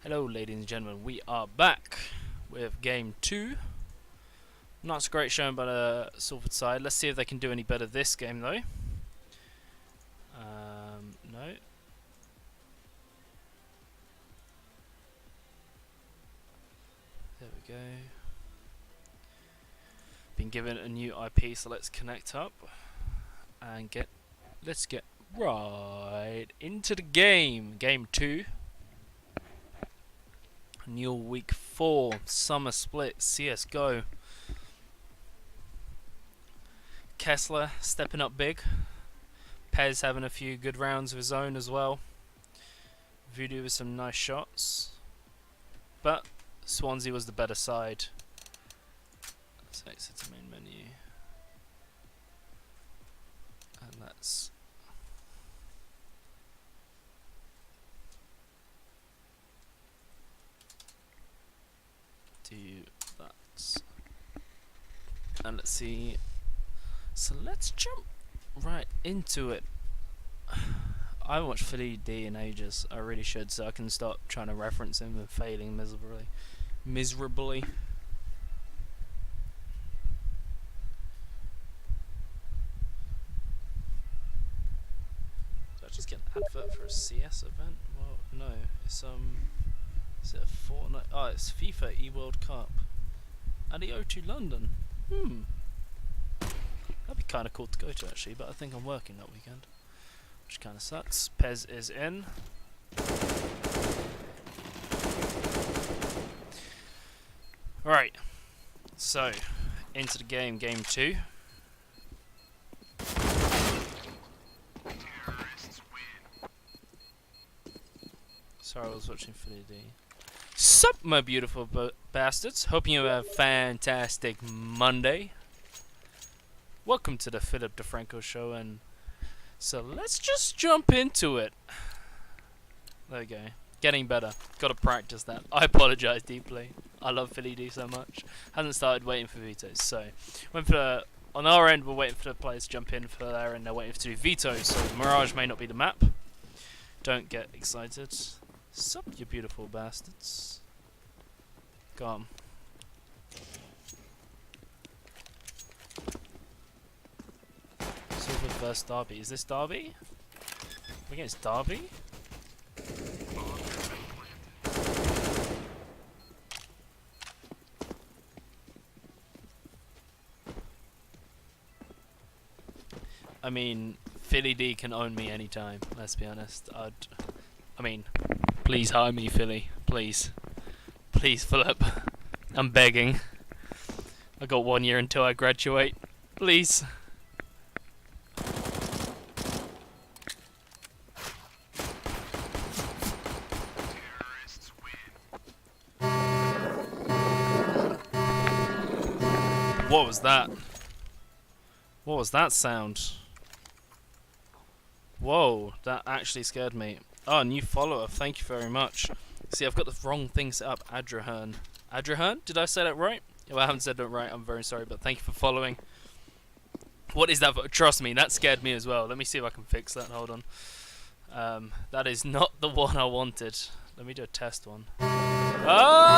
Hello ladies and gentlemen, we are back with game 2. Not so great showing by the Salford side. Let's see if they can do any better this game though. No. There we go. Been given a new IP, so let's connect up and let's get right into the game. Game 2. NUEL week 4, summer split, CSGO. Kessler stepping up big. Pez having a few good rounds of his own as well. Voodoo with some nice shots. But Swansea was the better side. Let's exit the main menu. And let's do that. And let's see. So let's jump right into it. I haven't watched Philly D in ages. I really should, so I can start trying to reference him and failing miserably. Did I just get an advert for a CS event? Well, no. It's is it a Fortnite? Oh, it's FIFA eWorld Cup at the O2 London. That'd be kind of cool to go to actually, but I think I'm working that weekend, which kind of sucks. Pez is in. Right, so into the game, game 2. Sorry, I was watching Philly D. Sup, my beautiful bastards. Hoping you have a fantastic Monday. Welcome to the Philip DeFranco show, and so let's just jump into it. There we go. Getting better. Gotta practice that. I apologise deeply. I love Philly D so much. Hasn't started waiting for vetoes, so on our end we're waiting for the players to jump in for there, and they're waiting to do vetoes, so Mirage may not be the map. Don't get excited. Sup, you beautiful bastards. Go on. Silver versus Derby. Is this Derby? We're against Derby? I mean, Philly D can own me anytime, let's be honest. I mean, please hire me, Philly. Please. Please, Philip. I'm begging. I got 1 year until I graduate. Please. What was that? What was that sound? Whoa, that actually scared me. Oh, new follower, thank you very much. See, I've got the wrong thing set up. Adrahern. Adrahern? Did I say that right? Well, I haven't said that right, I'm very sorry, but thank you for following. What is that? Trust me, that scared me as well. Let me see if I can fix that, hold on. That is not the one I wanted. Let me do a test one. Ah!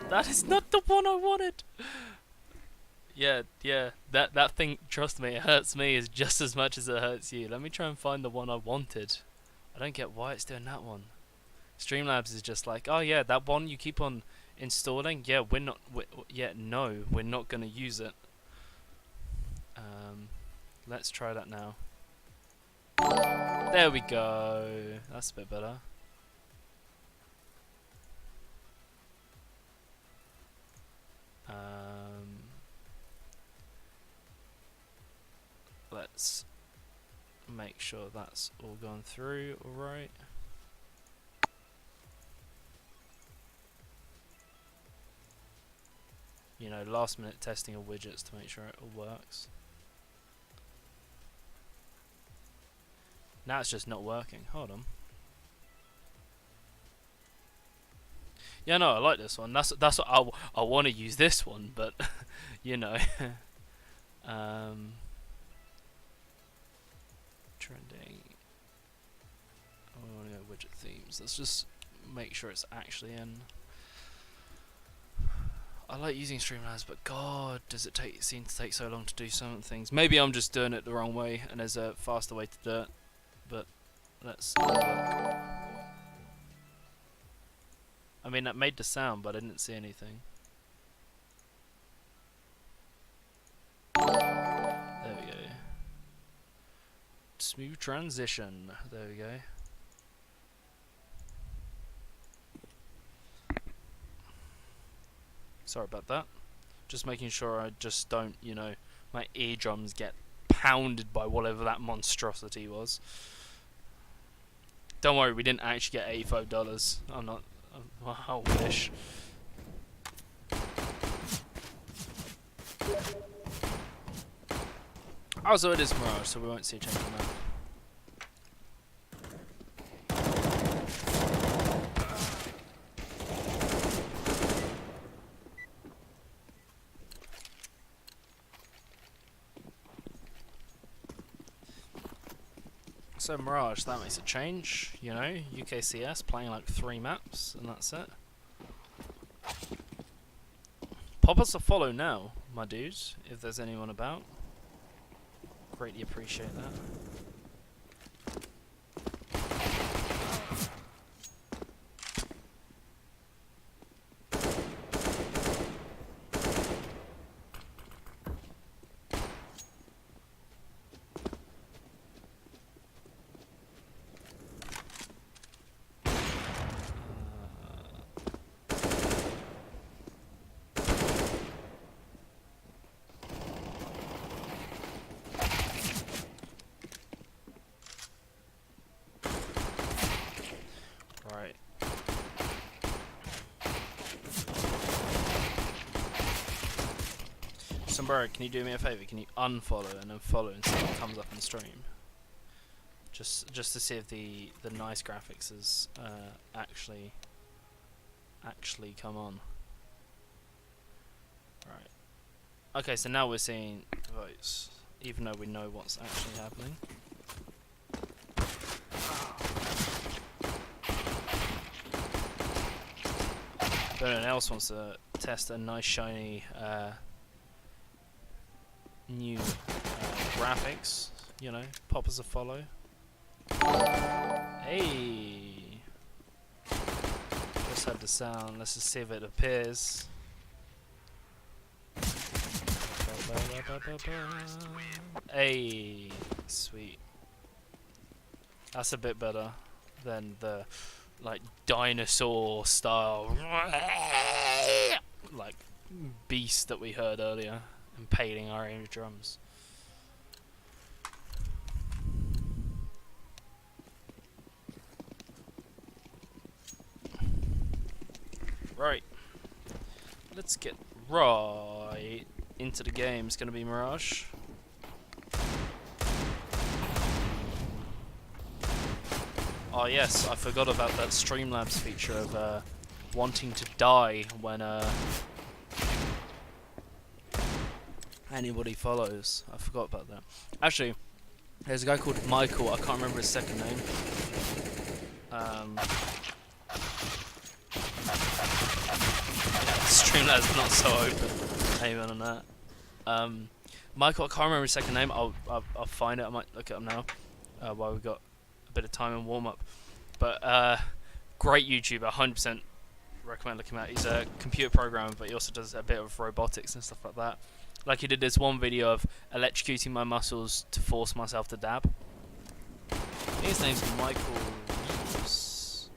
That is not the one I wanted. Yeah, that thing, trust me, it hurts me as just as much as it hurts you. Let me try and find the one I wanted. I don't get why it's doing that one. Streamlabs is just like, oh yeah, that one you keep on installing. Yeah, no, we're not gonna use it. Let's try that now. There we go. That's a bit better. Let's make sure that's all gone through alright. You know, last minute testing of widgets to make sure it all works. Now it's just not working. Hold on. Yeah, no, I like this one. That's what I want to use this one, but you know. Trending. I want to go widget themes. Let's just make sure it's actually in. I like using Streamlabs, but God, does it seem to take so long to do some things. Maybe I'm just doing it the wrong way, and there's a faster way to do it. But let's have a look. I mean, that made the sound, but I didn't see anything. There we go. Smooth transition. There we go. Sorry about that. Just making sure I just don't, you know, my eardrums get pounded by whatever that monstrosity was. Don't worry, we didn't actually get $85. I'm not. I wish. Also, it is Mirage, so we won't see a change in that. So Mirage, that makes a change, you know, UKCS playing like 3 maps and that's it. Pop us a follow now, my dudes, if there's anyone about. Greatly appreciate that. Right. Sombrero, can you do me a favor? Can you unfollow and then follow and see what comes up on stream? Just to see if the nice graphics is actually come on. Right. Okay, so now we're seeing votes, even though we know what's actually happening. If anyone else wants to test a nice shiny new graphics, you know, pop us a follow. Hey! Just had the sound, let's just see if it appears. Hey! Sweet. That's a bit better than the like dinosaur style like beast that we heard earlier impaling our eardrums. Right, let's get right into the game. It's gonna be Mirage. Oh yes, I forgot about that Streamlabs feature of wanting to die when anybody follows. I forgot about that. Actually, there's a guy called Michael, I can't remember his second name. Yeah, Streamlabs not so open. Amen on that. Michael, I can't remember his second name. I'll find it. I might look it up now while we've got bit of time and warm up, but great YouTuber, 100% recommend looking at. He's a computer programmer, but he also does a bit of robotics and stuff like that. Like he did this one video of electrocuting my muscles to force myself to dab. His name's Michael Reeves.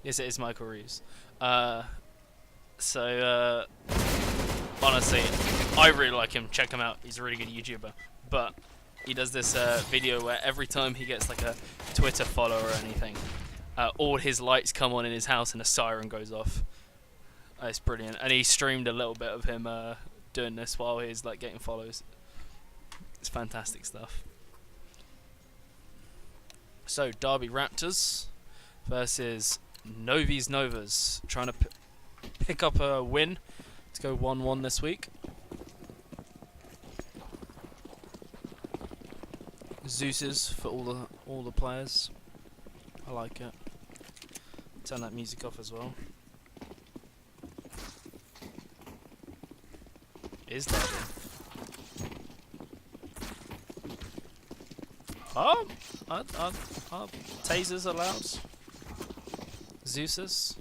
Yes, it is Michael Reeves. Honestly, I really like him. Check him out. He's a really good YouTuber. But he does this video where every time he gets like a Twitter follow or anything, all his lights come on in his house and a siren goes off. It's brilliant. And he streamed a little bit of him doing this while he's like getting follows. It's fantastic stuff. So Derby Raptors versus Novi's Novas, trying to pick up a win to go 1-1 this week. Zeus's for all the players. I like it. Turn that music off as well. Is that it? Oh, tasers allowed. Zeus's.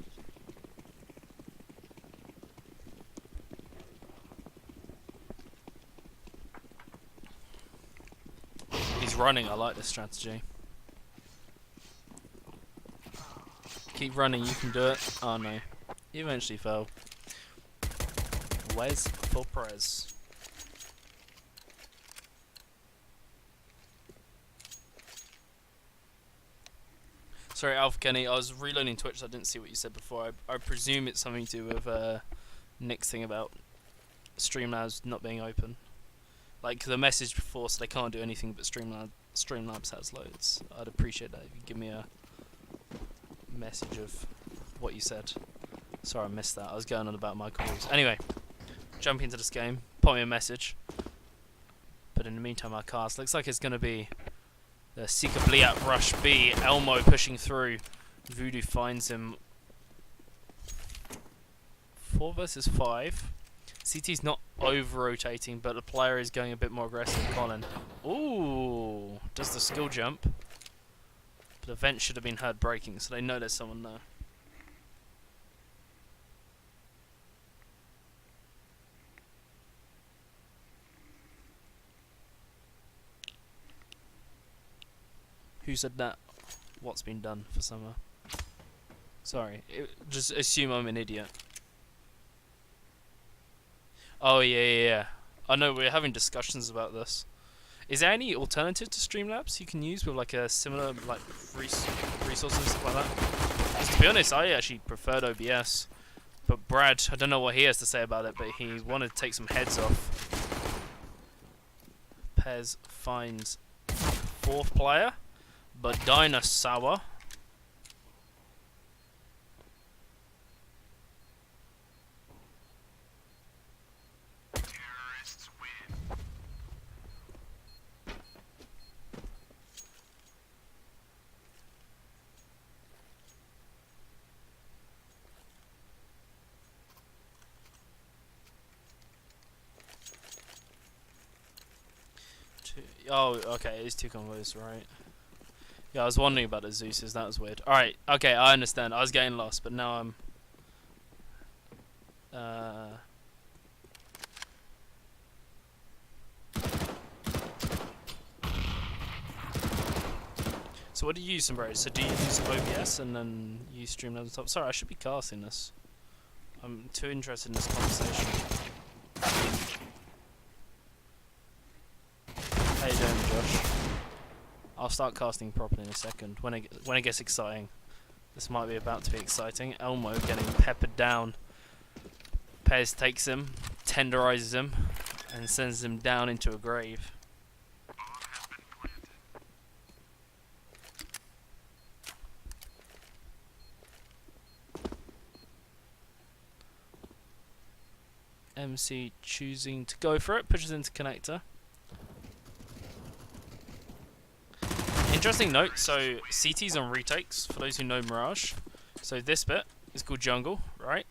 He's running. I like this strategy. Keep running. You can do it. Oh no, he eventually fell. Where's for Perez? Sorry, Alpha Kenny, I was reloading Twitch, so I didn't see what you said before. I presume it's something to do with Nick's thing about Streamlabs not being open. Like, the message before, so they can't do anything but Streamlabs has loads. I'd appreciate that if you give me a message of what you said. Sorry, I missed that. I was going on about Michael Reeves. Anyway, jump into this game. Pop me a message. But in the meantime, our cast looks like it's going to be the Sika Bliat Rush B. Elmo pushing through. Voodoo finds him. 4 versus 5. CT's not over-rotating, but the player is going a bit more aggressive. Colin. Ooh. Does the skill jump. But the vent should have been heard breaking, so they know there's someone there. Who said that? What's been done for summer? Sorry, just assume I'm an idiot. Oh yeah. I know we're having discussions about this. Is there any alternative to Streamlabs you can use with like a similar like resources and stuff like that? 'Cause to be honest, I actually preferred OBS. But Brad, I don't know what he has to say about it, but he wanted to take some heads off. Pez finds 4th player. But Dinosaur. Terrorists win. Oh, okay, it is 2 combos, right? Yeah, I was wondering about the Zeus's, that was weird. Alright, okay, I understand. I was getting lost, but now I'm... So what do you use, Sombrero? So do you use OBS and then use Streamlabs on top? Sorry, I should be casting this. I'm too interested in this conversation. How you doing, Josh? I'll start casting properly in a second. When it gets exciting. This might be about to be exciting. Elmo getting peppered down. Pez takes him, tenderizes him, and sends him down into a grave. MC choosing to go for it, pushes into connector. Interesting note, so CT's on retakes, for those who know Mirage. So this bit is called jungle, right?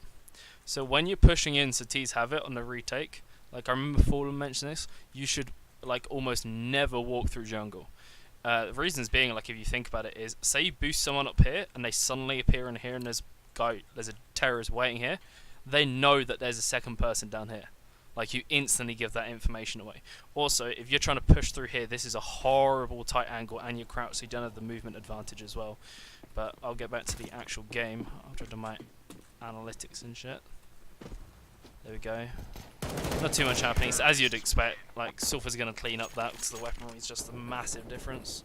So when you're pushing in, CT's have it on the retake, like I remember Fallen mentioned this, you should like almost never walk through jungle. The reasons being, like if you think about it, is say you boost someone up here and they suddenly appear in here and there's a terrorist waiting here, they know that there's a second person down here. Like, you instantly give that information away. Also, if you're trying to push through here, this is a horrible tight angle, and you're crouched, so you don't have the movement advantage as well. But I'll get back to the actual game after I've done my analytics and shit. There we go. Not too much happening. So as you'd expect, like, Sulphur's going to clean up that, because the weaponry is just a massive difference.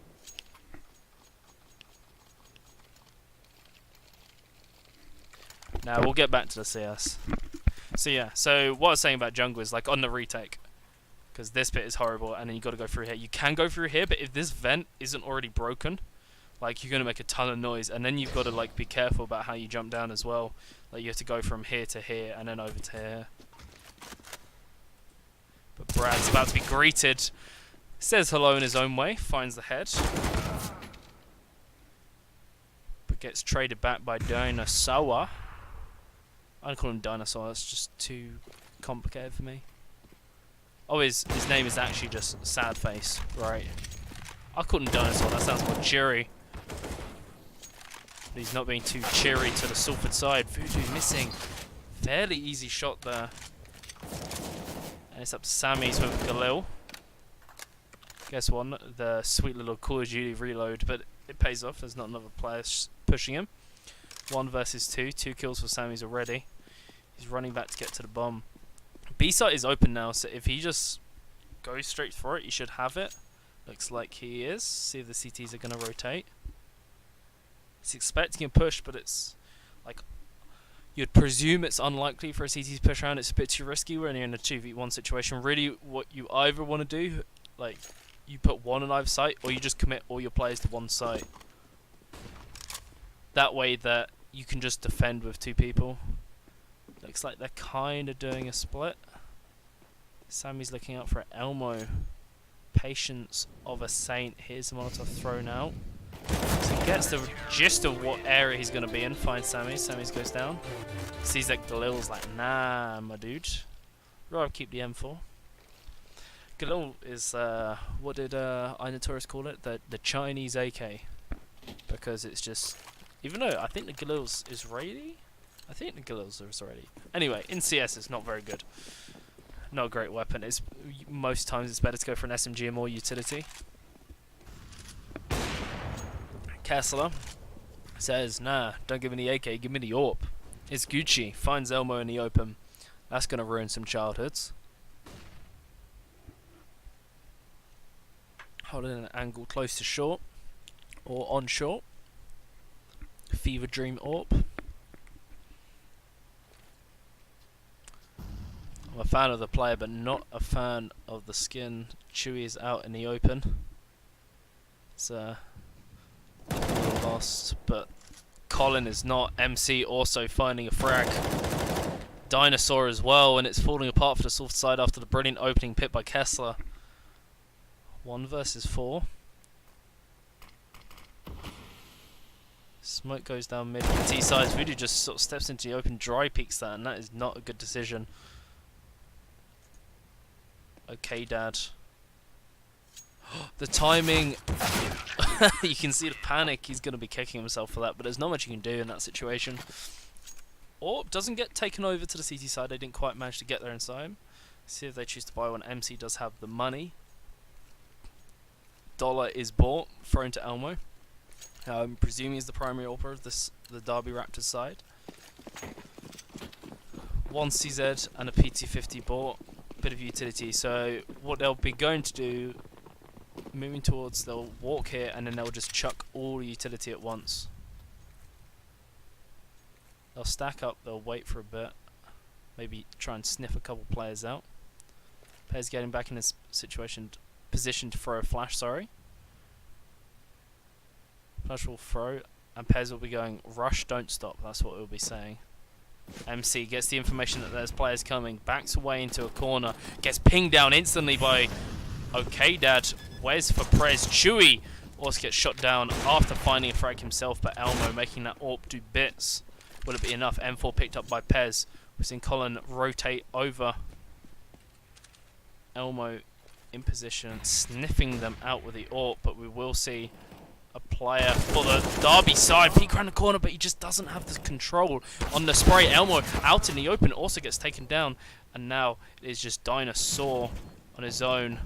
Now, we'll get back to the CS. So yeah, so what I was saying about jungle is like on the retake, because this bit is horrible, and then you got to go through here. You can go through here, but if this vent isn't already broken, like you're gonna make a ton of noise, and then you've got to like be careful about how you jump down as well. Like you have to go from here to here and then over to here. But Brad's about to be greeted Says hello in his own way, finds the head. But gets traded back by Dinosaur. I call him Dinosaur, that's just too complicated for me. Oh, his name is actually just Sad Face, right? I call him Dinosaur, that sounds more cheery. But he's not being too cheery to the Salford side. Voodoo missing. Fairly easy shot there. And it's up to Sammy's with Galil. Guess what? The sweet little Call of Duty reload, but it pays off. There's not another player pushing him. 1 versus 2. 2 kills for Sammy's already. He's running back to get to the bomb. B site is open now, so if he just goes straight for it, he should have it. Looks like he is. See if the CTs are going to rotate. He's expecting a push, but it's like you'd presume it's unlikely for a CT to push around. It's a bit too risky when you're in a 2v1 situation. Really, what you either want to do, like you put one on either site, or you just commit all your players to one site. That way that you can just defend with 2 people. Looks like they're kind of doing a split. Sammy's looking out for Elmo. Patience of a saint. Here's the Molotov thrown out. So he gets the gist of what area he's going to be in. Finds Sammy. Sammy's goes down. Sees that Galil's like, nah, my dude. Rather keep the M4. Galil is, what did iNotorious call it? The Chinese AK. Because it's just, even though I think the Galil's Israeli? I think the Galil's are Israeli. Anyway, in CS it's not very good. Not a great weapon. It's most times it's better to go for an SMG and more utility. Kessler says, nah, don't give me the AK, give me the AWP. It's Gucci. Finds Elmo in the open. That's going to ruin some childhoods. Holding an angle close to short. Or on short. Fever Dream AWP. I'm a fan of the player, but not a fan of the skin. Chewie is out in the open. It's a little lost, but Colin is not. MC also finding a frag. Dinosaur as well, and it's falling apart for the soft side after the brilliant opening pit by Kessler. 1 versus 4. Smoke goes down mid. T side. Voodoo just sort of steps into the open, dry peeks that, and that is not a good decision. Okay, Dad. The timing. You can see the panic. He's going to be kicking himself for that, but there's not much you can do in that situation. AWP doesn't get taken over to the CT side. They didn't quite manage to get there in time. See if they choose to buy one. MC does have the money. Dollar is bought, thrown to Elmo. I'm presuming he's the primary AWPer of the Derby Raptors side. 1 CZ and a PT50 bought. Bit of utility. So what they'll be going to do, moving towards, they'll walk here and then they'll just chuck all the utility at once. They'll stack up, they'll wait for a bit, maybe try and sniff a couple players out. Players getting back in this position to throw a flash, sorry. Flash will throw, and Pez will be going, rush, don't stop, that's what we'll be saying. MC gets the information that there's players coming, backs away into a corner, gets pinged down instantly by Okay Dad. Wes for Prez. Chewie also gets shot down after finding a frag himself, but Elmo making that AWP do bits. Will it be enough? M4 picked up by Pez. We've seen Colin rotate over. Elmo in position, sniffing them out with the AWP, but we will see a player for the Derby side peek around the corner, but he just doesn't have the control on the spray. Elmo out in the open also gets taken down, and now it is just Dinosaur on his own.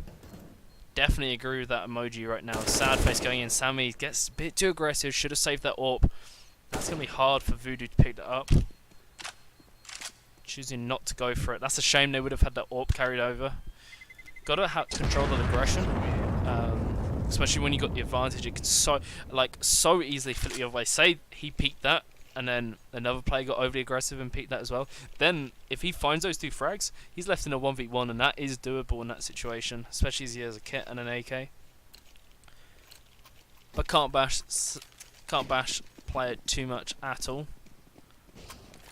Definitely agree with that emoji right now. Sad face going in. Sammy gets a bit too aggressive, should have saved that AWP. That's going to be hard for Voodoo to pick that up. Choosing not to go for it. That's a shame. They would have had that AWP carried over. Got to have control of aggression. Especially when you got the advantage, it can so easily flip the other way. Say he peeked that, and then another player got overly aggressive and peeked that as well. Then, if he finds those 2 frags, he's left in a 1v1, and that is doable in that situation, especially as he has a kit and an AK. But can't bash play it too much at all.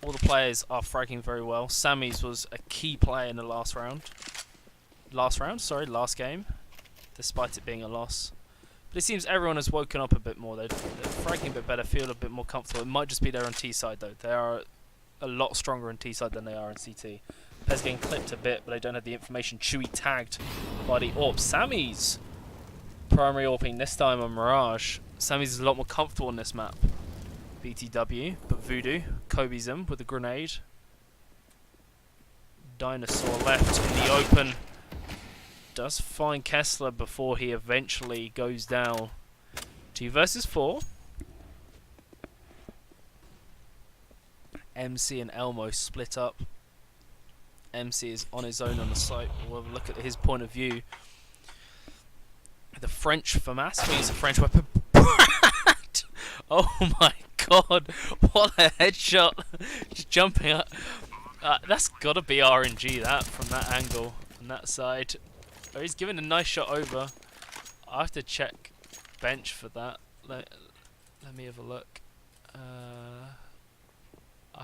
All the players are fragging very well. Sammy's was a key player in the last game. despite it being a loss. But it seems everyone has woken up a bit more. They're fragging a bit better, feel a bit more comfortable. It might just be there on T side though. They are a lot stronger on T side than they are on CT. Pez getting clipped a bit, but they don't have the information. Chewy tagged by the AWP. Sammy's primary AWPing this time on Mirage. Sammy's is a lot more comfortable on this map. BTW, but Voodoo Kobe's him with a grenade. Dinosaur left in the open. Does find Kessler before he eventually goes down. 2 versus 4. MC and Elmo split up. MC is on his own on the site. We'll have a look at his point of view. The French FAMAS, we use a French weapon. Oh my god, what a headshot. Just jumping up. That's gotta be RNG, that, from that angle, on that side. Oh, he's giving a nice shot over. I have to check bench for that. Let me have a look. I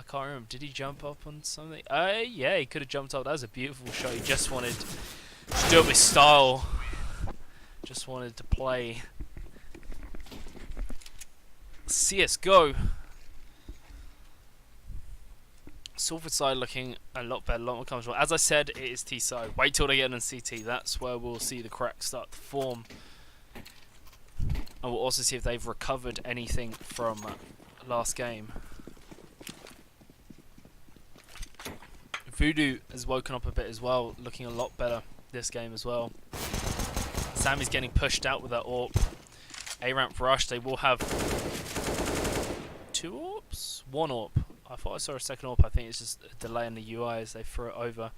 can't remember. Did he jump up on something? Yeah, he could have jumped up. That was a beautiful shot. He just wanted to do it with style. Just wanted to play. CSGO. Salford side looking a lot better, a lot more comfortable. As I said, it is T side. Wait till they get on CT. That's where we'll see the cracks start to form. And we'll also see if they've recovered anything from last game. Voodoo has woken up a bit as well, looking a lot better this game as well. Sammy's getting pushed out with that AWP. A-ramp rush, they will have 2 AWPs? 1 AWP. I thought I saw a second AWP. I think it's just a delay in the UI as they throw it over.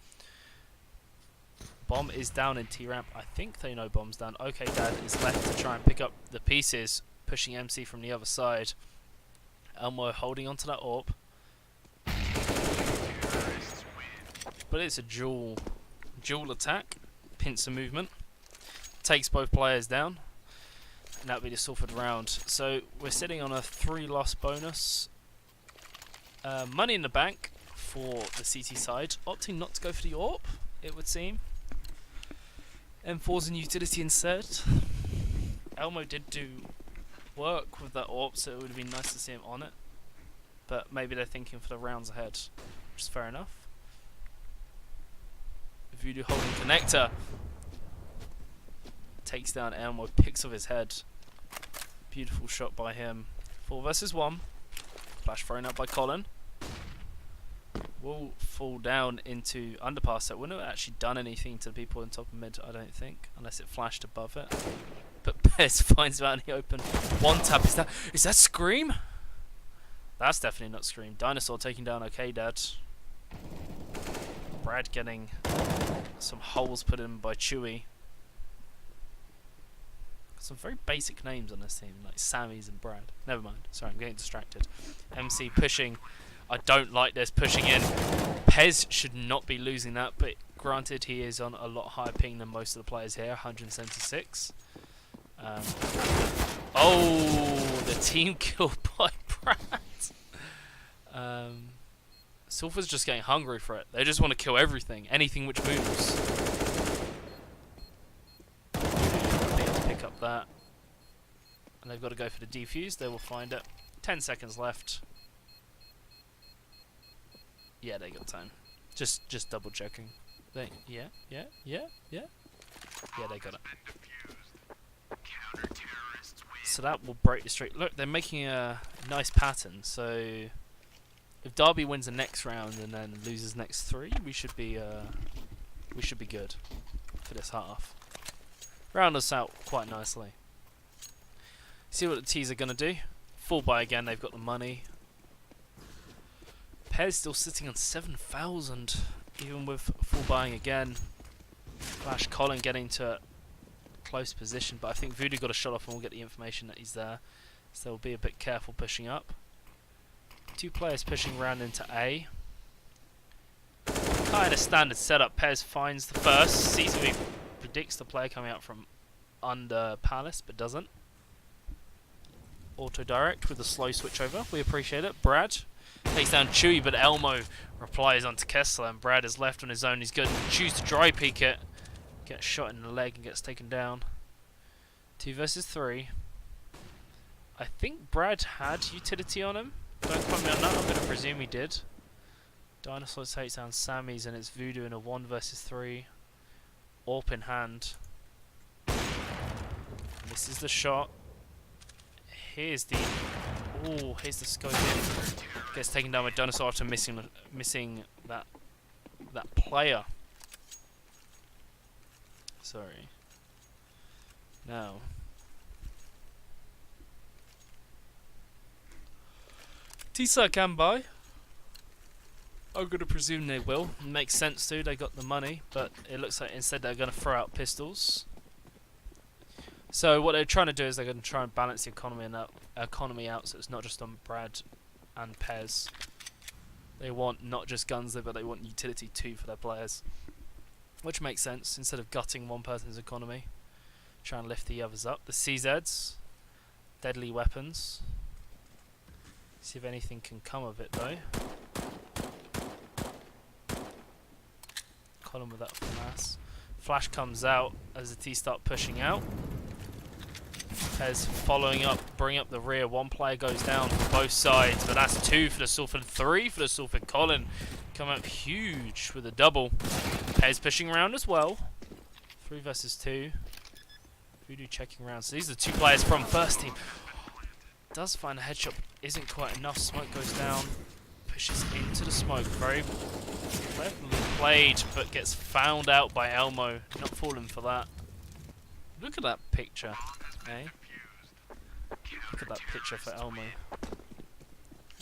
Bomb is down in T-ramp. I think they know bomb's down. Okay, Dad is left to try and pick up the pieces, pushing MC from the other side. Elmo holding onto that AWP. But it's a dual attack. Pincer movement. Takes both players down. And that'll be the Salford round. So we're sitting on a 3-loss bonus. Money in the bank for the CT side. Opting not to go for the AWP, it would seem. M4's in utility instead. Elmo did do work with that AWP, so it would have been nice to see him on it. But maybe they're thinking for the rounds ahead, which is fair enough. Voodoo holding connector. Takes down Elmo, picks off his head. Beautiful shot by him. 4 versus 1. Flash thrown out by Colin. Will fall down into underpass. That wouldn't have actually done anything to the people on top of mid, I don't think, unless it flashed above it. But Pez finds him out in the open. 1 tap. Is that Scream? That's definitely not Scream. Dinosaur taking down OK Dad. Brad getting some holes put in by Chewy. Some very basic names on this team, like Sammy's and Brad. Never mind. Sorry, I'm getting distracted. MC pushing. I don't like this pushing in. Pez should not be losing that, but granted, he is on a lot higher ping than most of the players here, 176. Oh, the team kill by Brad. Sulfur's just getting hungry for it. They just want to kill everything, anything which moves. They have to pick up that. And they've got to go for the defuse. They will find it. 10 seconds left. Yeah, they got time. Just double checking. Yeah, they got it. So that will break the streak. Look, they're making a nice pattern. So if Derby wins the next round and then loses next 3, we should be good for this half. Round us out quite nicely. See what the T's are gonna do. Full buy again. They've got the money. Pez still sitting on 7,000, even with full buying again. Flash Colin getting to close position, but I think Voodoo got a shot off and we'll get the information that he's there. So we'll be a bit careful pushing up. 2 players pushing around into A. Kind of standard setup. Pez finds the first. Sees if he predicts the player coming out from under Palace, but doesn't. Auto direct with a slow switch over. We appreciate it. Brad takes down Chewy, but Elmo replies onto Kessler, and Brad is left on his own. He's going to choose to dry peek it. Gets shot in the leg and gets taken down. 2 versus 3. I think Brad had utility on him. Don't quote me on that, I'm going to presume he did. Dinosaur takes down Sammy's and it's Voodoo in a 1 versus 3. AWP in hand. And this is the shot. Here's the... Oh, here's the scope in. Gets taken down by Dinosaur after missing that player. Sorry. Now... T-Side can buy. I'm going to presume they will. It makes sense too, they got the money, but it looks like instead they're going to throw out pistols. So what they're trying to do is they're going to try and balance the economy out so it's not just on Brad and Pez. They want not just guns though, but they want utility too for their players. Which makes sense, instead of gutting one person's economy, try and lift the others up. The CZs, deadly weapons. See if anything can come of it though. Column with that FAMAS. Flash comes out as the T start pushing out. Pez following up, bring up the rear. One player goes down for both sides, but that's 2 for the Sulfur, 3 for the Sulfur. Colin come up huge with a double. Pez pushing around as well. 3 versus 2. Voodoo checking around. So these are 2 players from first team. Does find a headshot, isn't quite enough. Smoke goes down, pushes into the smoke. Very cleverly played, but gets found out by Elmo. Not falling for that. Look at that picture, eh? Look at that picture for Elmo.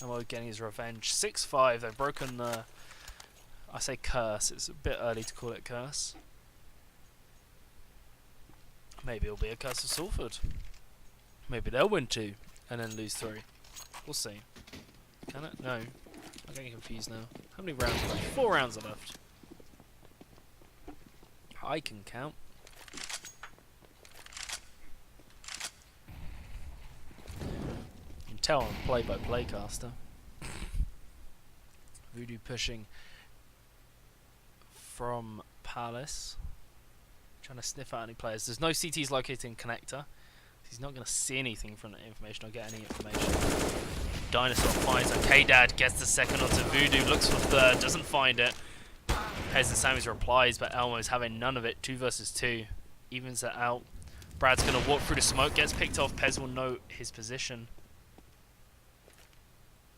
Elmo getting his revenge. 6-5. They've broken the. I say curse. It's a bit early to call it curse. Maybe it'll be a curse of Salford. Maybe they'll win 2. And then lose 3. We'll see. Can it? No. I'm getting confused now. How many rounds are left? 4 rounds are left. I can count. You can tell I'm play-by-play caster. Voodoo pushing from Palace. Trying to sniff out any players. There's no CTs located in connector. He's not going to see anything from that information or get any information. Dinosaur finds a K-Dad, gets the second onto Voodoo, looks for third, doesn't find it. Pez and Sammy's replies, but Elmo's having none of it. 2 versus 2. Evens it out. Brad's going to walk through the smoke, gets picked off. Pez will know his position.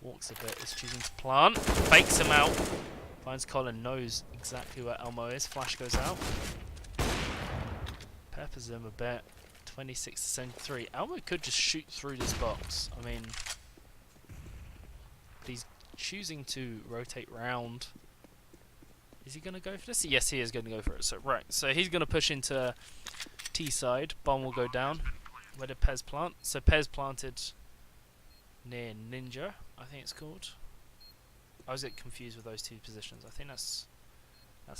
Walks a bit, is choosing to plant. Fakes him out. Finds Colin, knows exactly where Elmo is. Flash goes out. Peppers him a bit. 26 to 73. Elmo could just shoot through this box. I mean, he's choosing to rotate round. Is he going to go for this? Yes, he is going to go for it. So right, so he's going to push into T side. Bomb will go down. Where did Pez plant? So Pez planted near Ninja, I think it's called. I was get confused with those 2 positions. I think that's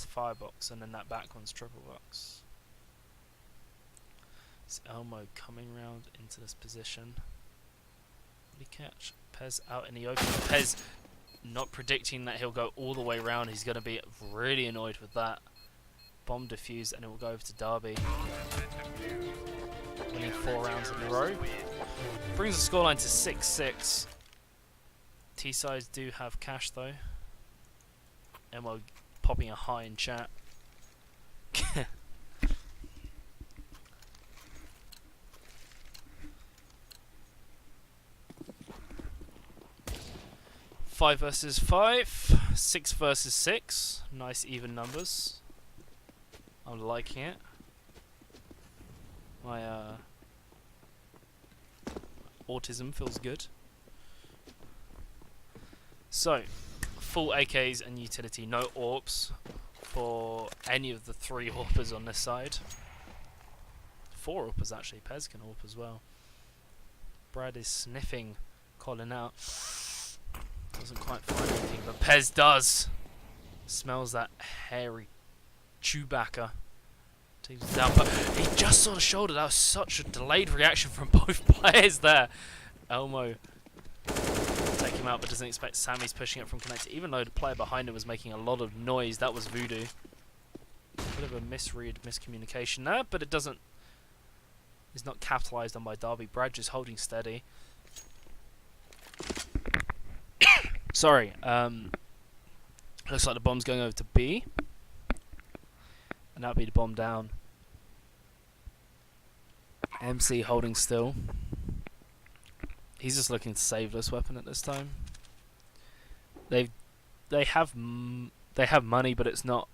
firebox, and then that back one's triple box. It's Elmo coming round into this position. What did he catch? Pez out in the open. Pez not predicting that he'll go all the way round. He's going to be really annoyed with that. Bomb defused, and it will go over to Derby. Winning 4 rounds in a row. Brings the scoreline to 6-6. T-sides do have cash though. Elmo popping a high in chat. 5 versus 5, 6 versus 6. Nice even numbers. I'm liking it. My autism feels good. So, full AKs and utility, no AWPs for any of the 3 AWPers on this side. 4 AWPers actually, Pez can AWP as well. Brad is sniffing Colin out. Doesn't quite find anything, but Pez does. Smells that hairy Chewbacca. Takes him down, but he just saw the shoulder. That was such a delayed reaction from both players there. Elmo take him out, but doesn't expect Sammy's pushing it from connector. Even though the player behind him was making a lot of noise, that was Voodoo. Bit of a misread, miscommunication there, but it doesn't is not capitalised on by Derby. Brad just holding steady. Sorry. Looks like the bomb's going over to B. And that'll be the bomb down. MC holding still. He's just looking to save this weapon at this time. They have money, but it's not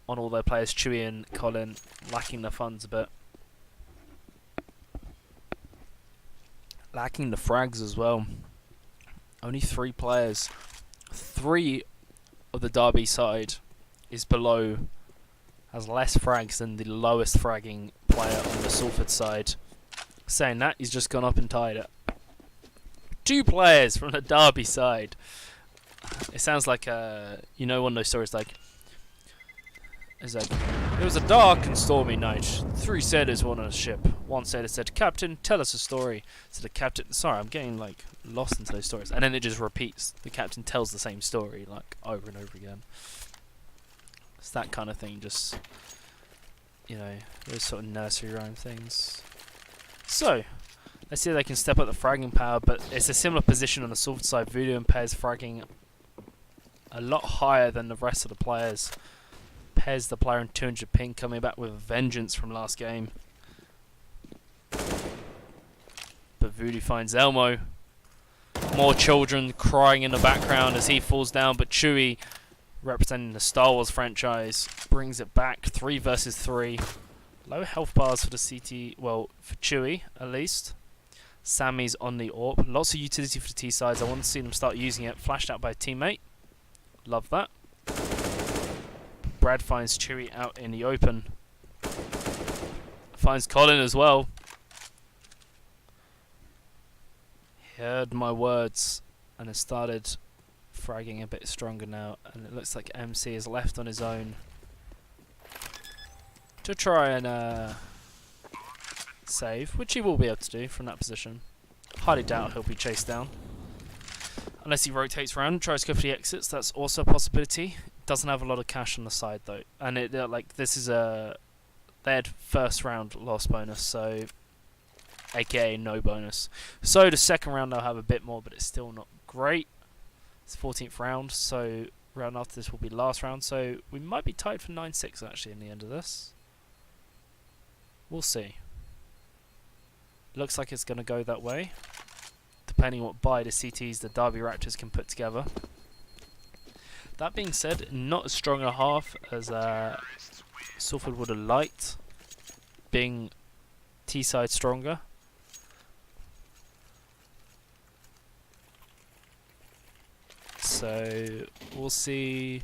on all their players. Chewy and Colin lacking the funds a bit. Lacking the frags as well. Only 3 players. 3 of the Derby side is below, has less frags than the lowest fragging player on the Salford side. Saying that, he's just gone up and tied it. 2 players from the Derby side. It sounds like you know, one of those stories like, it's like, it was a dark and stormy night. 3 sailors were on a ship. One sailor said, "Captain, tell us a story." So the captain, sorry, I'm getting like lost into those stories, and then it just repeats. The captain tells the same story like over and over again. It's that kind of thing, just, you know, those sort of nursery rhyme things. So let's see if they can step up the fragging power, but it's a similar position on the Salford side. Voodoo and Pez fragging a lot higher than the rest of the players. Pez, the player in 200 ping, coming back with a vengeance from last game. But Voodoo finds Elmo. More children crying in the background as he falls down, but Chewy, representing the Star Wars franchise, brings it back 3 versus 3. Low health bars for the CT, well, for Chewy at least. Sammy's on the AWP. Lots of utility for the T sides. I want to see them start using it. Flashed out by a teammate. Love that. Brad finds Chewy out in the open. Finds Colin as well. He heard my words and has started fragging a bit stronger now. And it looks like MC is left on his own to try and save, which he will be able to do from that position. Highly doubt he'll be chased down. Unless he rotates around and tries to go for the exits, that's also a possibility. Doesn't have a lot of cash on the side though, and it like this is a they had first round loss bonus, so aka no bonus. So the second round they'll have a bit more, but it's still not great. It's 14th round, so round after this will be last round. So we might be tied for 9-6 actually in the end of this. We'll see. Looks like it's going to go that way, depending on what buy the CTs the Derby Raptors can put together. That being said, not as strong a half as Salford would have liked, being T-side stronger. So we'll see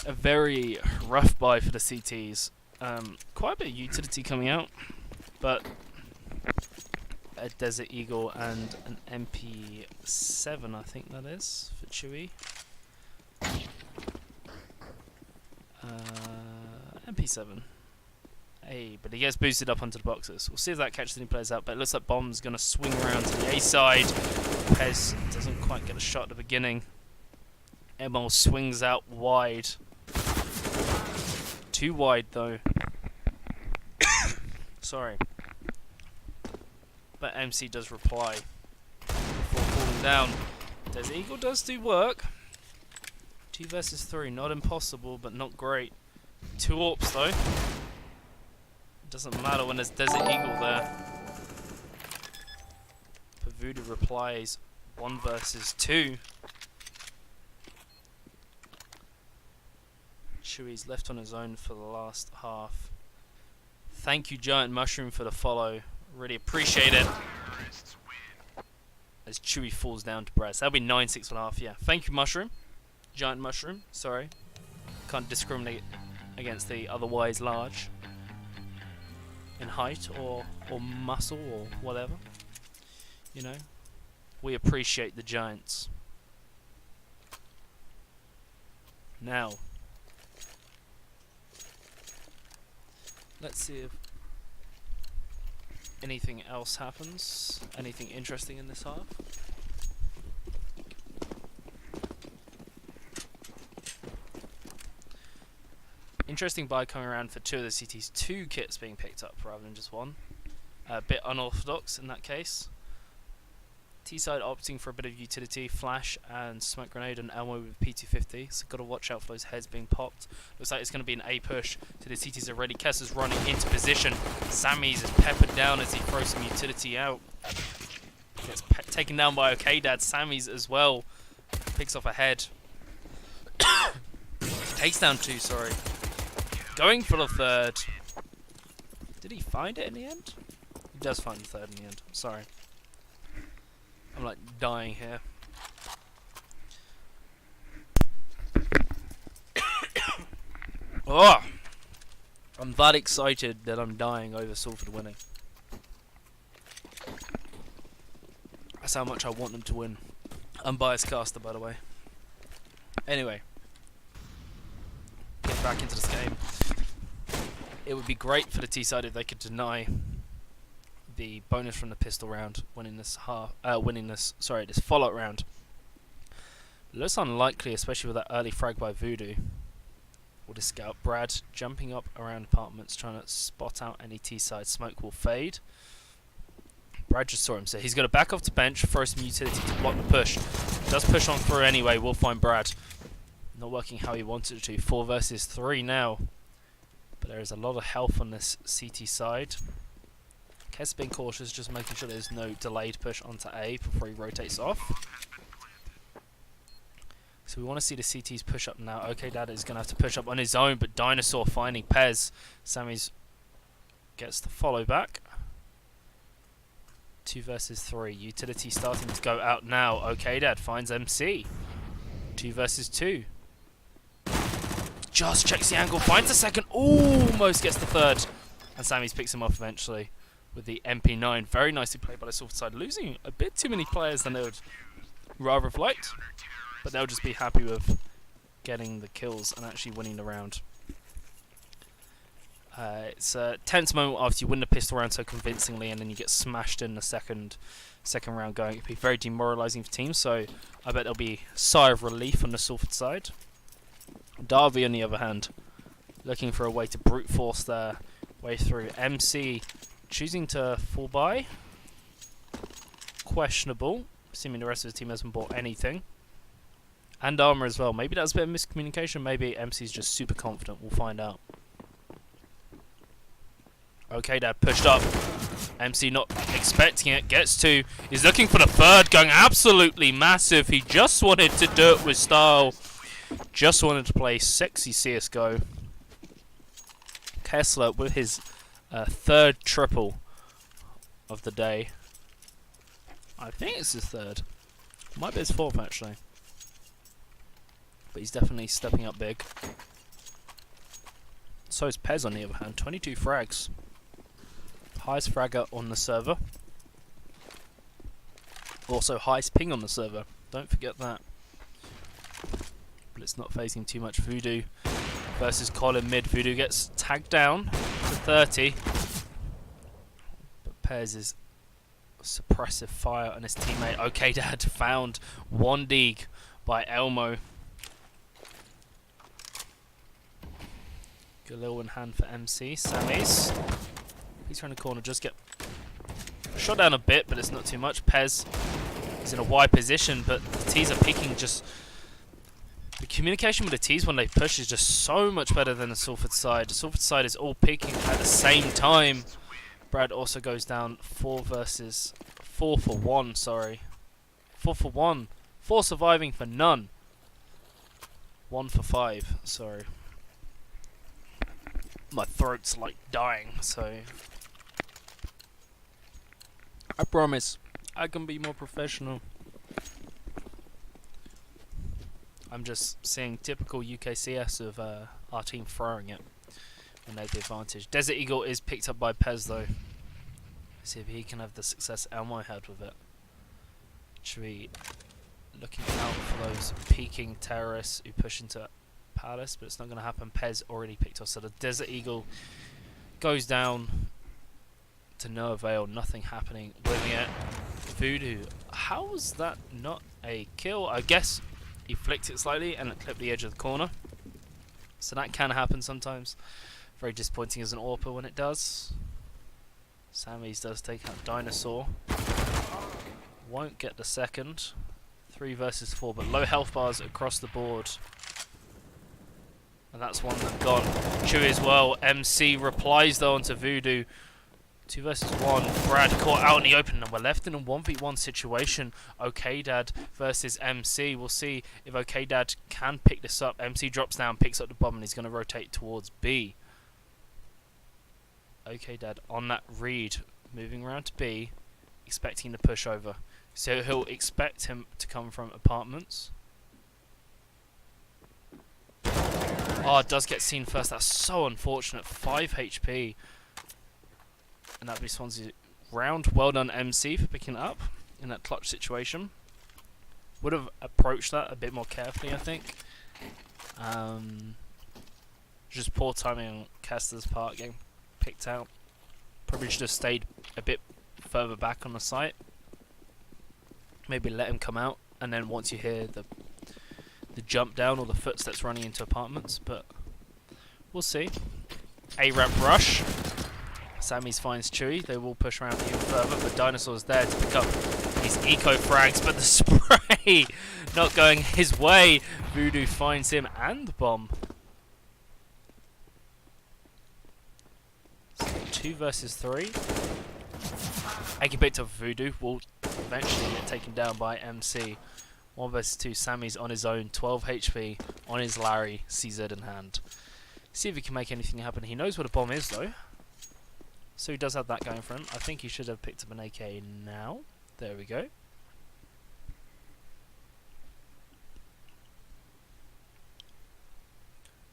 a very rough buy for the CTs. Quite a bit of utility coming out, but a Desert Eagle and an MP7, I think that is, for Chewy. MP7. Hey, but he gets boosted up onto the boxes. We'll see if that catches any players out, but it looks like Bomb's going to swing around to the A side. Pez doesn't quite get a shot at the beginning. Emil swings out wide. Too wide, though. Sorry. But MC does reply before falling down. Desert Eagle does do work. 2 versus 3, not impossible, but not great. 2 AWPs though. Doesn't matter when there's Desert Eagle there. But Voodoo replies 1 versus 2. Chewy's left on his own for the last half. Thank you, Giant Mushroom, for the follow. Really appreciate it. As Chewy falls down to Brad. That'll be 9-6.5, yeah. Thank you, Mushroom. Giant Mushroom, sorry. Can't discriminate against the otherwise large in height or muscle or whatever. You know, we appreciate the giants. Now, let's see if anything else happens. Anything interesting in this half? Interesting buy coming around for 2 of the CT's 2 kits being picked up rather than just 1. A bit unorthodox in that case. T-side opting for a bit of utility, flash and smoke grenade and Elmo with P250, so got to watch out for those heads being popped. Looks like it's going to be an A push to the CTs already. Kessa's running into position. Sammy's is peppered down as he throws some utility out. Gets taken down by OKDad. Sammy's as well. Picks off a head. Takes down 2, sorry. Going for the 3rd. Did he find it in the end? He does find the 3rd in the end. Sorry. I'm like dying here. Oh! I'm that excited that I'm dying over Salford winning. That's how much I want them to win. Unbiased caster, by the way. Anyway. Get back into this game. It would be great for the T-side if they could deny the bonus from the pistol round, winning this this follow-up round. Looks unlikely, especially with that early frag by Voodoo. With the scout Brad jumping up around apartments, trying to spot out any T-side. Smoke will fade. Brad just saw him, so he's going to back off to bench, throw some utility to block the push. Does push on through anyway. We'll find Brad. Not working how he wanted it to. 4 versus 3 now. But there is a lot of health on this CT side. Kes being cautious, just making sure there's no delayed push onto A before he rotates off. So we want to see the CTs push up now. OKDad is going to have to push up on his own, but Dinosaur finding Pez. Sammy's gets the follow back. 2 versus 3. Utility starting to go out now. OKDad finds MC. 2 versus 2. Just checks the angle, finds the 2nd, almost gets the 3rd. And Sammy's picks him off eventually with the MP9. Very nicely played by the Salford side, losing a bit too many players than they would rather have liked. But they'll just be happy with getting the kills and actually winning the round. It's a tense moment after you win the pistol round so convincingly and then you get smashed in the second round going. It can be very demoralising for teams, so I bet there'll be a sigh of relief on the Salford side. Darby, on the other hand, looking for a way to brute force their way through. MC choosing to fall by. Questionable, assuming the rest of the team hasn't bought anything. And armor as well. Maybe that's a bit of miscommunication. Maybe MC's just super confident. We'll find out. Okay, Dad pushed up. MC not expecting it. Gets to. He's looking for the 3rd. Going absolutely massive. He just wanted to do it with style. Just wanted to play sexy CSGO. Kessler with his 3rd triple of the day. I think it's his 3rd. Might be his 4th actually. But he's definitely stepping up big. So is Pez on the other hand. 22 frags. Highest fragger on the server. Also highest ping on the server. Don't forget that. But it's not facing too much. Voodoo versus Colin mid. Voodoo gets tagged down to 30. But Pez' suppressive fire on his teammate. Okay, Dad found 1 dig by Elmo. Good little in hand for MC. Sammy's. He's trying to corner, just get shot down a bit, but it's not too much. Pez is in a wide position, but the T's are peeking just. The communication with the T's when they push is just so much better than the Salford side. The Salford side is all peeking at the same time. Brad also goes down 4 for 1, sorry. 4 for 1. 4 surviving for none. 1 for 5, sorry. My throat's like dying, so I promise I can be more professional. I'm just seeing typical UKCS of our team throwing it when they have the advantage. Desert Eagle is picked up by Pez though. Let's see if he can have the success Elmo had with it. Should be looking out for those peeking terrorists who push into Palace, but it's not going to happen. Pez already picked us, so the Desert Eagle goes down to no avail. Nothing happening with it. Voodoo, how was that not a kill? I guess he flicked it slightly and it clipped the edge of the corner. So that can happen sometimes. Very disappointing as an AWPer when it does. Sammy's does take out Dinosaur. Won't get the second. 3 versus 4, but low health bars across the board. And that's one that gone. Chewy as well. MC replies though onto Voodoo. 2 versus 1. Brad caught out in the open, and we're left in a 1v1 situation. OKDad versus MC. We'll see if OKDad can pick this up. MC drops down, picks up the bomb, and he's going to rotate towards B. OKDad on that read, moving around to B, expecting to push over. So he'll expect him to come from apartments. Oh, it does get seen first. That's so unfortunate. 5 HP. And that'll be Swansea round. Well done, MC, for picking it up in that clutch situation. Would have approached that a bit more carefully, I think. Just poor timing on Caster's part, getting picked out. Probably should have stayed a bit further back on the site. Maybe let him come out, and then once you hear the jump down or the footsteps running into apartments, but we'll see. A-ramp rush. Sammy's finds Chewy. They will push around even further, but Dinosaur's there to pick up these eco frags, but the spray not going his way. Voodoo finds him and the bomb. So 2 versus 3. Acubate of Voodoo will eventually get taken down by MC. 1 versus 2. Sammy's on his own. 12 HP on his Larry. CZ in hand. See if he can make anything happen. He knows what a bomb is though. So he does have that going for him. I think he should have picked up an AK now. There we go.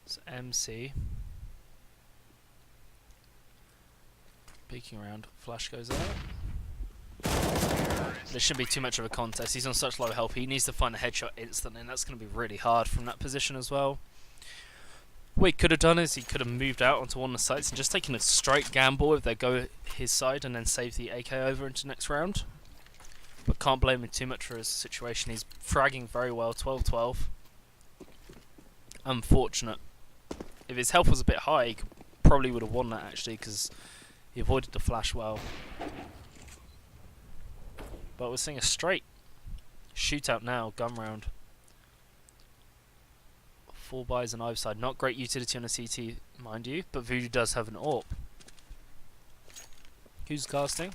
So MC. Peeking around. Flash goes out. There shouldn't be too much of a contest. He's on such low health. He needs to find a headshot instantly, and that's going to be really hard from that position as well. What he could have done is he could have moved out onto one of the sites and just taken a straight gamble if they go his side and then save the AK over into next round. But can't blame him too much for his situation. He's fragging very well, 12-12. Unfortunate. If his health was a bit high, he probably would have won that actually because he avoided the flash well. But we're seeing a straight shootout now, gun round. 4 buys on either side. Not great utility on a CT, mind you, but Voodoo does have an AWP. Who's casting?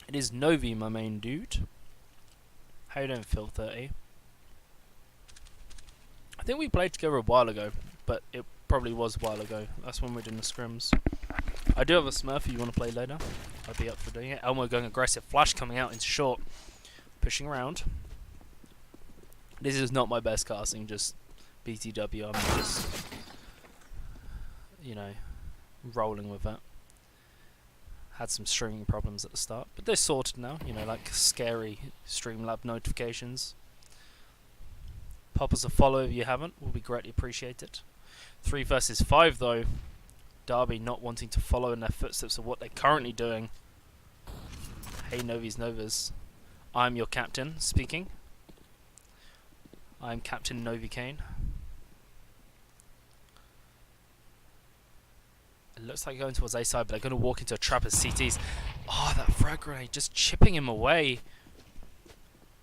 It is Novi, my main dude. How you doing, Phil 30? I think we played together a while ago, but it probably was a while ago. That's when we did the scrims. I do have a Smurf if you want to play later. I'd be up for doing it. Elmo going aggressive. Flash coming out into short. Pushing around. This is not my best casting, just BTW. I'm just, you know, rolling with that. Had some streaming problems at the start, but they're sorted now, you know, like scary Streamlab notifications. Pop us a follow if you haven't, will be greatly appreciated. 3 versus 5 though. Derby not wanting to follow in their footsteps of what they're currently doing. Hey Novi's Novas. I'm your captain speaking. I'm Captain Novi Kane. It looks like going towards A side, but they're going to walk into a trap as CTs. Oh, that frag grenade just chipping him away.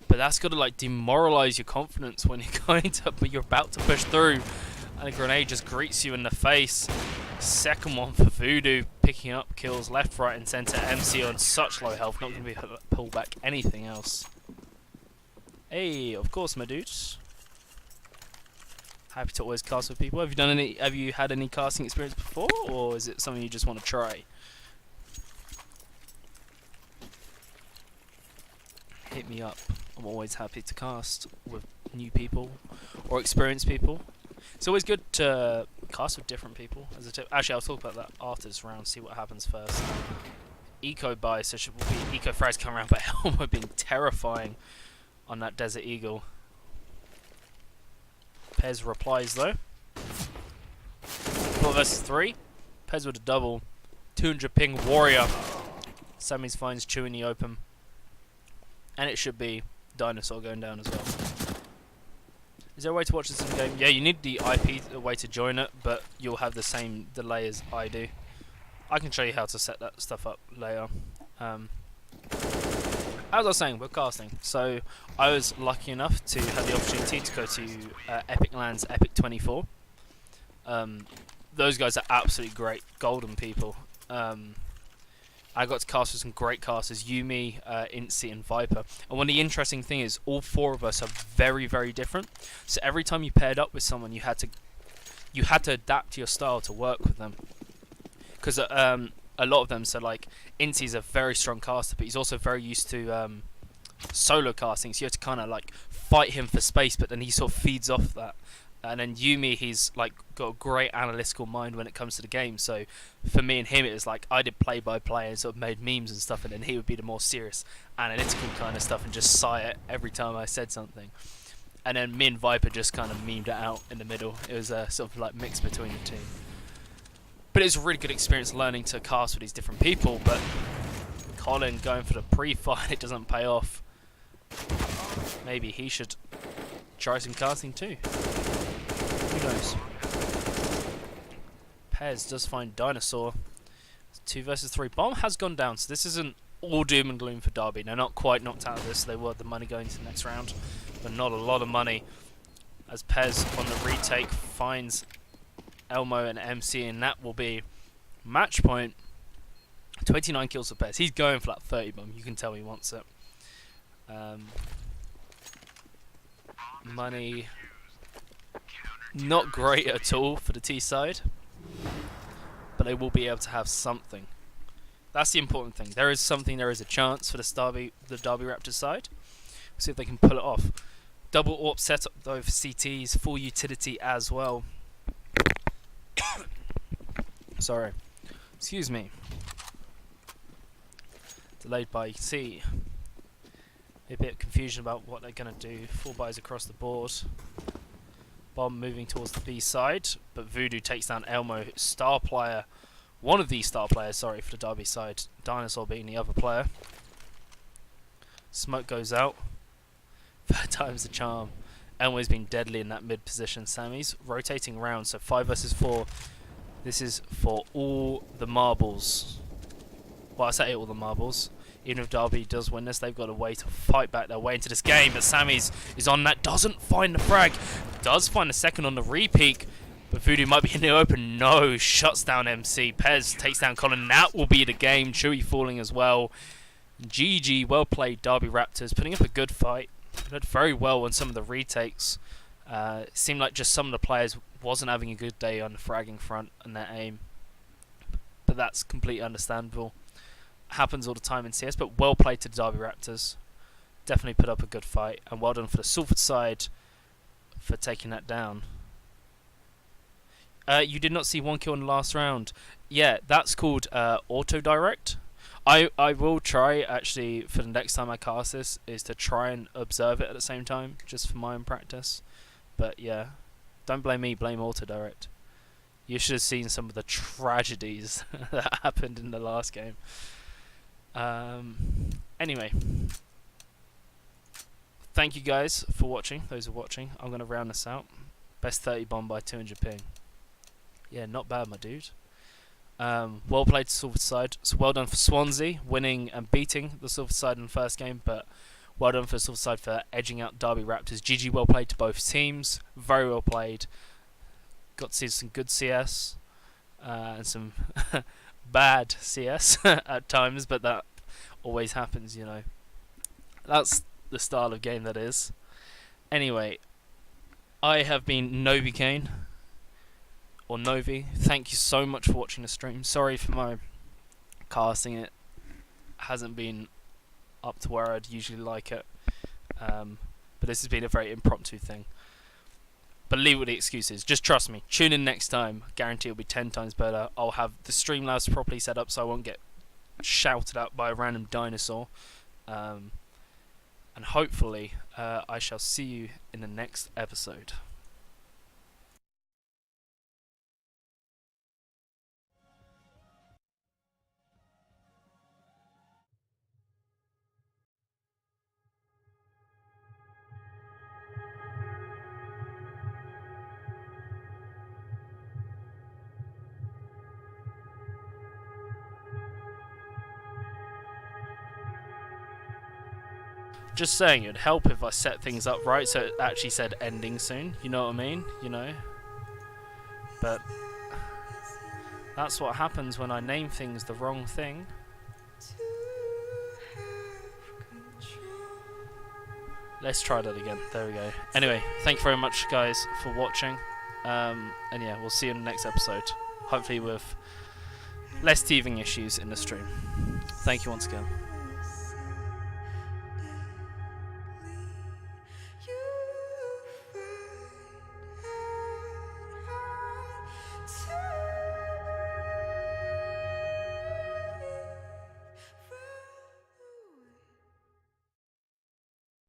But that's got to like demoralize your confidence when you're going to, but you're about to push through, and a grenade just greets you in the face. Second one for Voodoo, picking up kills left, right, and center. MC on such low health, not going to be able to pull back anything else. Hey, of course, my dudes. Happy to always cast with people. Have you had any casting experience before, or is it something you just want to try? Hit me up. I'm always happy to cast with new people or experienced people. It's always good to cast with different people. As a tip. Actually, I'll talk about that after this round. See what happens first. Eco buy, so should be eco frags coming around, but Elmo being terrifying on that Desert Eagle. Pez replies though. 4 versus 3. Pez with a double. 200 ping warrior. Sammy's finds Chew in the open. And it should be Dinosaur going down as well. Is there a way to watch this in game? Yeah, you need the IP way to join it, but you'll have the same delay as I do. I can show you how to set that stuff up later. As I was saying, we're casting. So I was lucky enough to have the opportunity to go to Epic Land's Epic 24. Those guys are absolutely great, golden people. I got to cast with some great casters, Yumi, Incy, and Viper. And one of the interesting thing is, all four of us are very, very different. So every time you paired up with someone, you had to adapt your style to work with them. Because a lot of them, so like Incy's a very strong caster, but he's also very used to solo casting. So you have to kind of like fight him for space, but then he sort of feeds off that. And then Yumi, he's like got a great analytical mind when it comes to the game. So for me and him, it was like I did play-by-play and sort of made memes and stuff, and then he would be the more serious analytical kind of stuff and just sigh it every time I said something. And then me and Viper just kind of memed it out in the middle. It was a sort of like mix between the two. But it was a really good experience learning to cast with these different people. But Colin going for the pre-fight, it doesn't pay off. Maybe he should try some casting too. Who knows? Pez does find Dinosaur. 2 versus 3. Bomb has gone down, so this isn't all doom and gloom for Derby. They're not quite knocked out of this. They were the money going to the next round, but not a lot of money. As Pez on the retake finds Elmo and MC, and that will be match point. 29 kills for Pez. He's going for that 30 bomb. You can tell he wants it. Money not great at all for the T side, but they will be able to have something. That's the important thing. There is something. There is a chance for the Derby Raptors side. We'll see if they can pull it off. Double AWP setup though for CTs, full utility as well. Sorry, excuse me. Delayed by C. A bit of confusion about what they're going to do. 4 buys across the board. Bomb moving towards the B side, but Voodoo takes down Elmo, star player. One of these star players, sorry, for the Derby side. Dinosaur being the other player. Smoke goes out. 3rd time's the charm. Elmo's been deadly in that mid position. Sammy's rotating around, so 5 versus 4. This is for all the marbles. Well, I say all the marbles. Even if Derby does win this, they've got a way to fight back their way into this game. But Sammy's is on that, doesn't find the frag. Does find a second on the repeat. But Voodoo might be in the open. No, shuts down MC. Pez takes down Colin. That will be the game. Chewy falling as well. GG, well played Derby Raptors. Putting up a good fight. Did very well on some of the retakes. It seemed like just some of the players wasn't having a good day on the fragging front and their aim. But that's completely understandable. Happens all the time in CS, but well played to the Derby Raptors. Definitely put up a good fight, and well done for the Salford side for taking that down. You did not see 1 kill in the last round. Yeah, that's called auto direct. I will try actually for the next time I cast this is to try and observe it at the same time, just for my own practice. But yeah, don't blame me, blame auto direct. You should have seen some of the tragedies that happened in the last game. Anyway, thank you guys for watching. Those who are watching, I'm going to round this out. Best 30 bomb by 200 ping. Yeah, not bad, my dude. Well played to Salford side. So well done for Swansea winning and beating the Salford side in the first game, but well done for Salford side for edging out Derby Raptors. GG, well played to both teams. Very well played. Got to see some good CS and some bad CS at times, but that always happens, you know. That's the style of game that is. Anyway, I have been Novi Kane, or Novi. Thank you so much for watching the stream. Sorry for my casting, it hasn't been up to where I'd usually like it, but this has been a very impromptu thing. But leave with the excuses. Just trust me. Tune in next time. Guarantee it'll be 10 times better. I'll have the Streamlabs properly set up so I won't get shouted at by a random dinosaur. And hopefully, I shall see you in the next episode. Just saying, it'd help if I set things up right so it actually said ending soon. You know what I mean? You know? But that's what happens when I name things the wrong thing. Let's try that again. There we go. Anyway, thank you very much, guys, for watching. And yeah, we'll see you in the next episode. Hopefully with less teething issues in the stream. Thank you once again.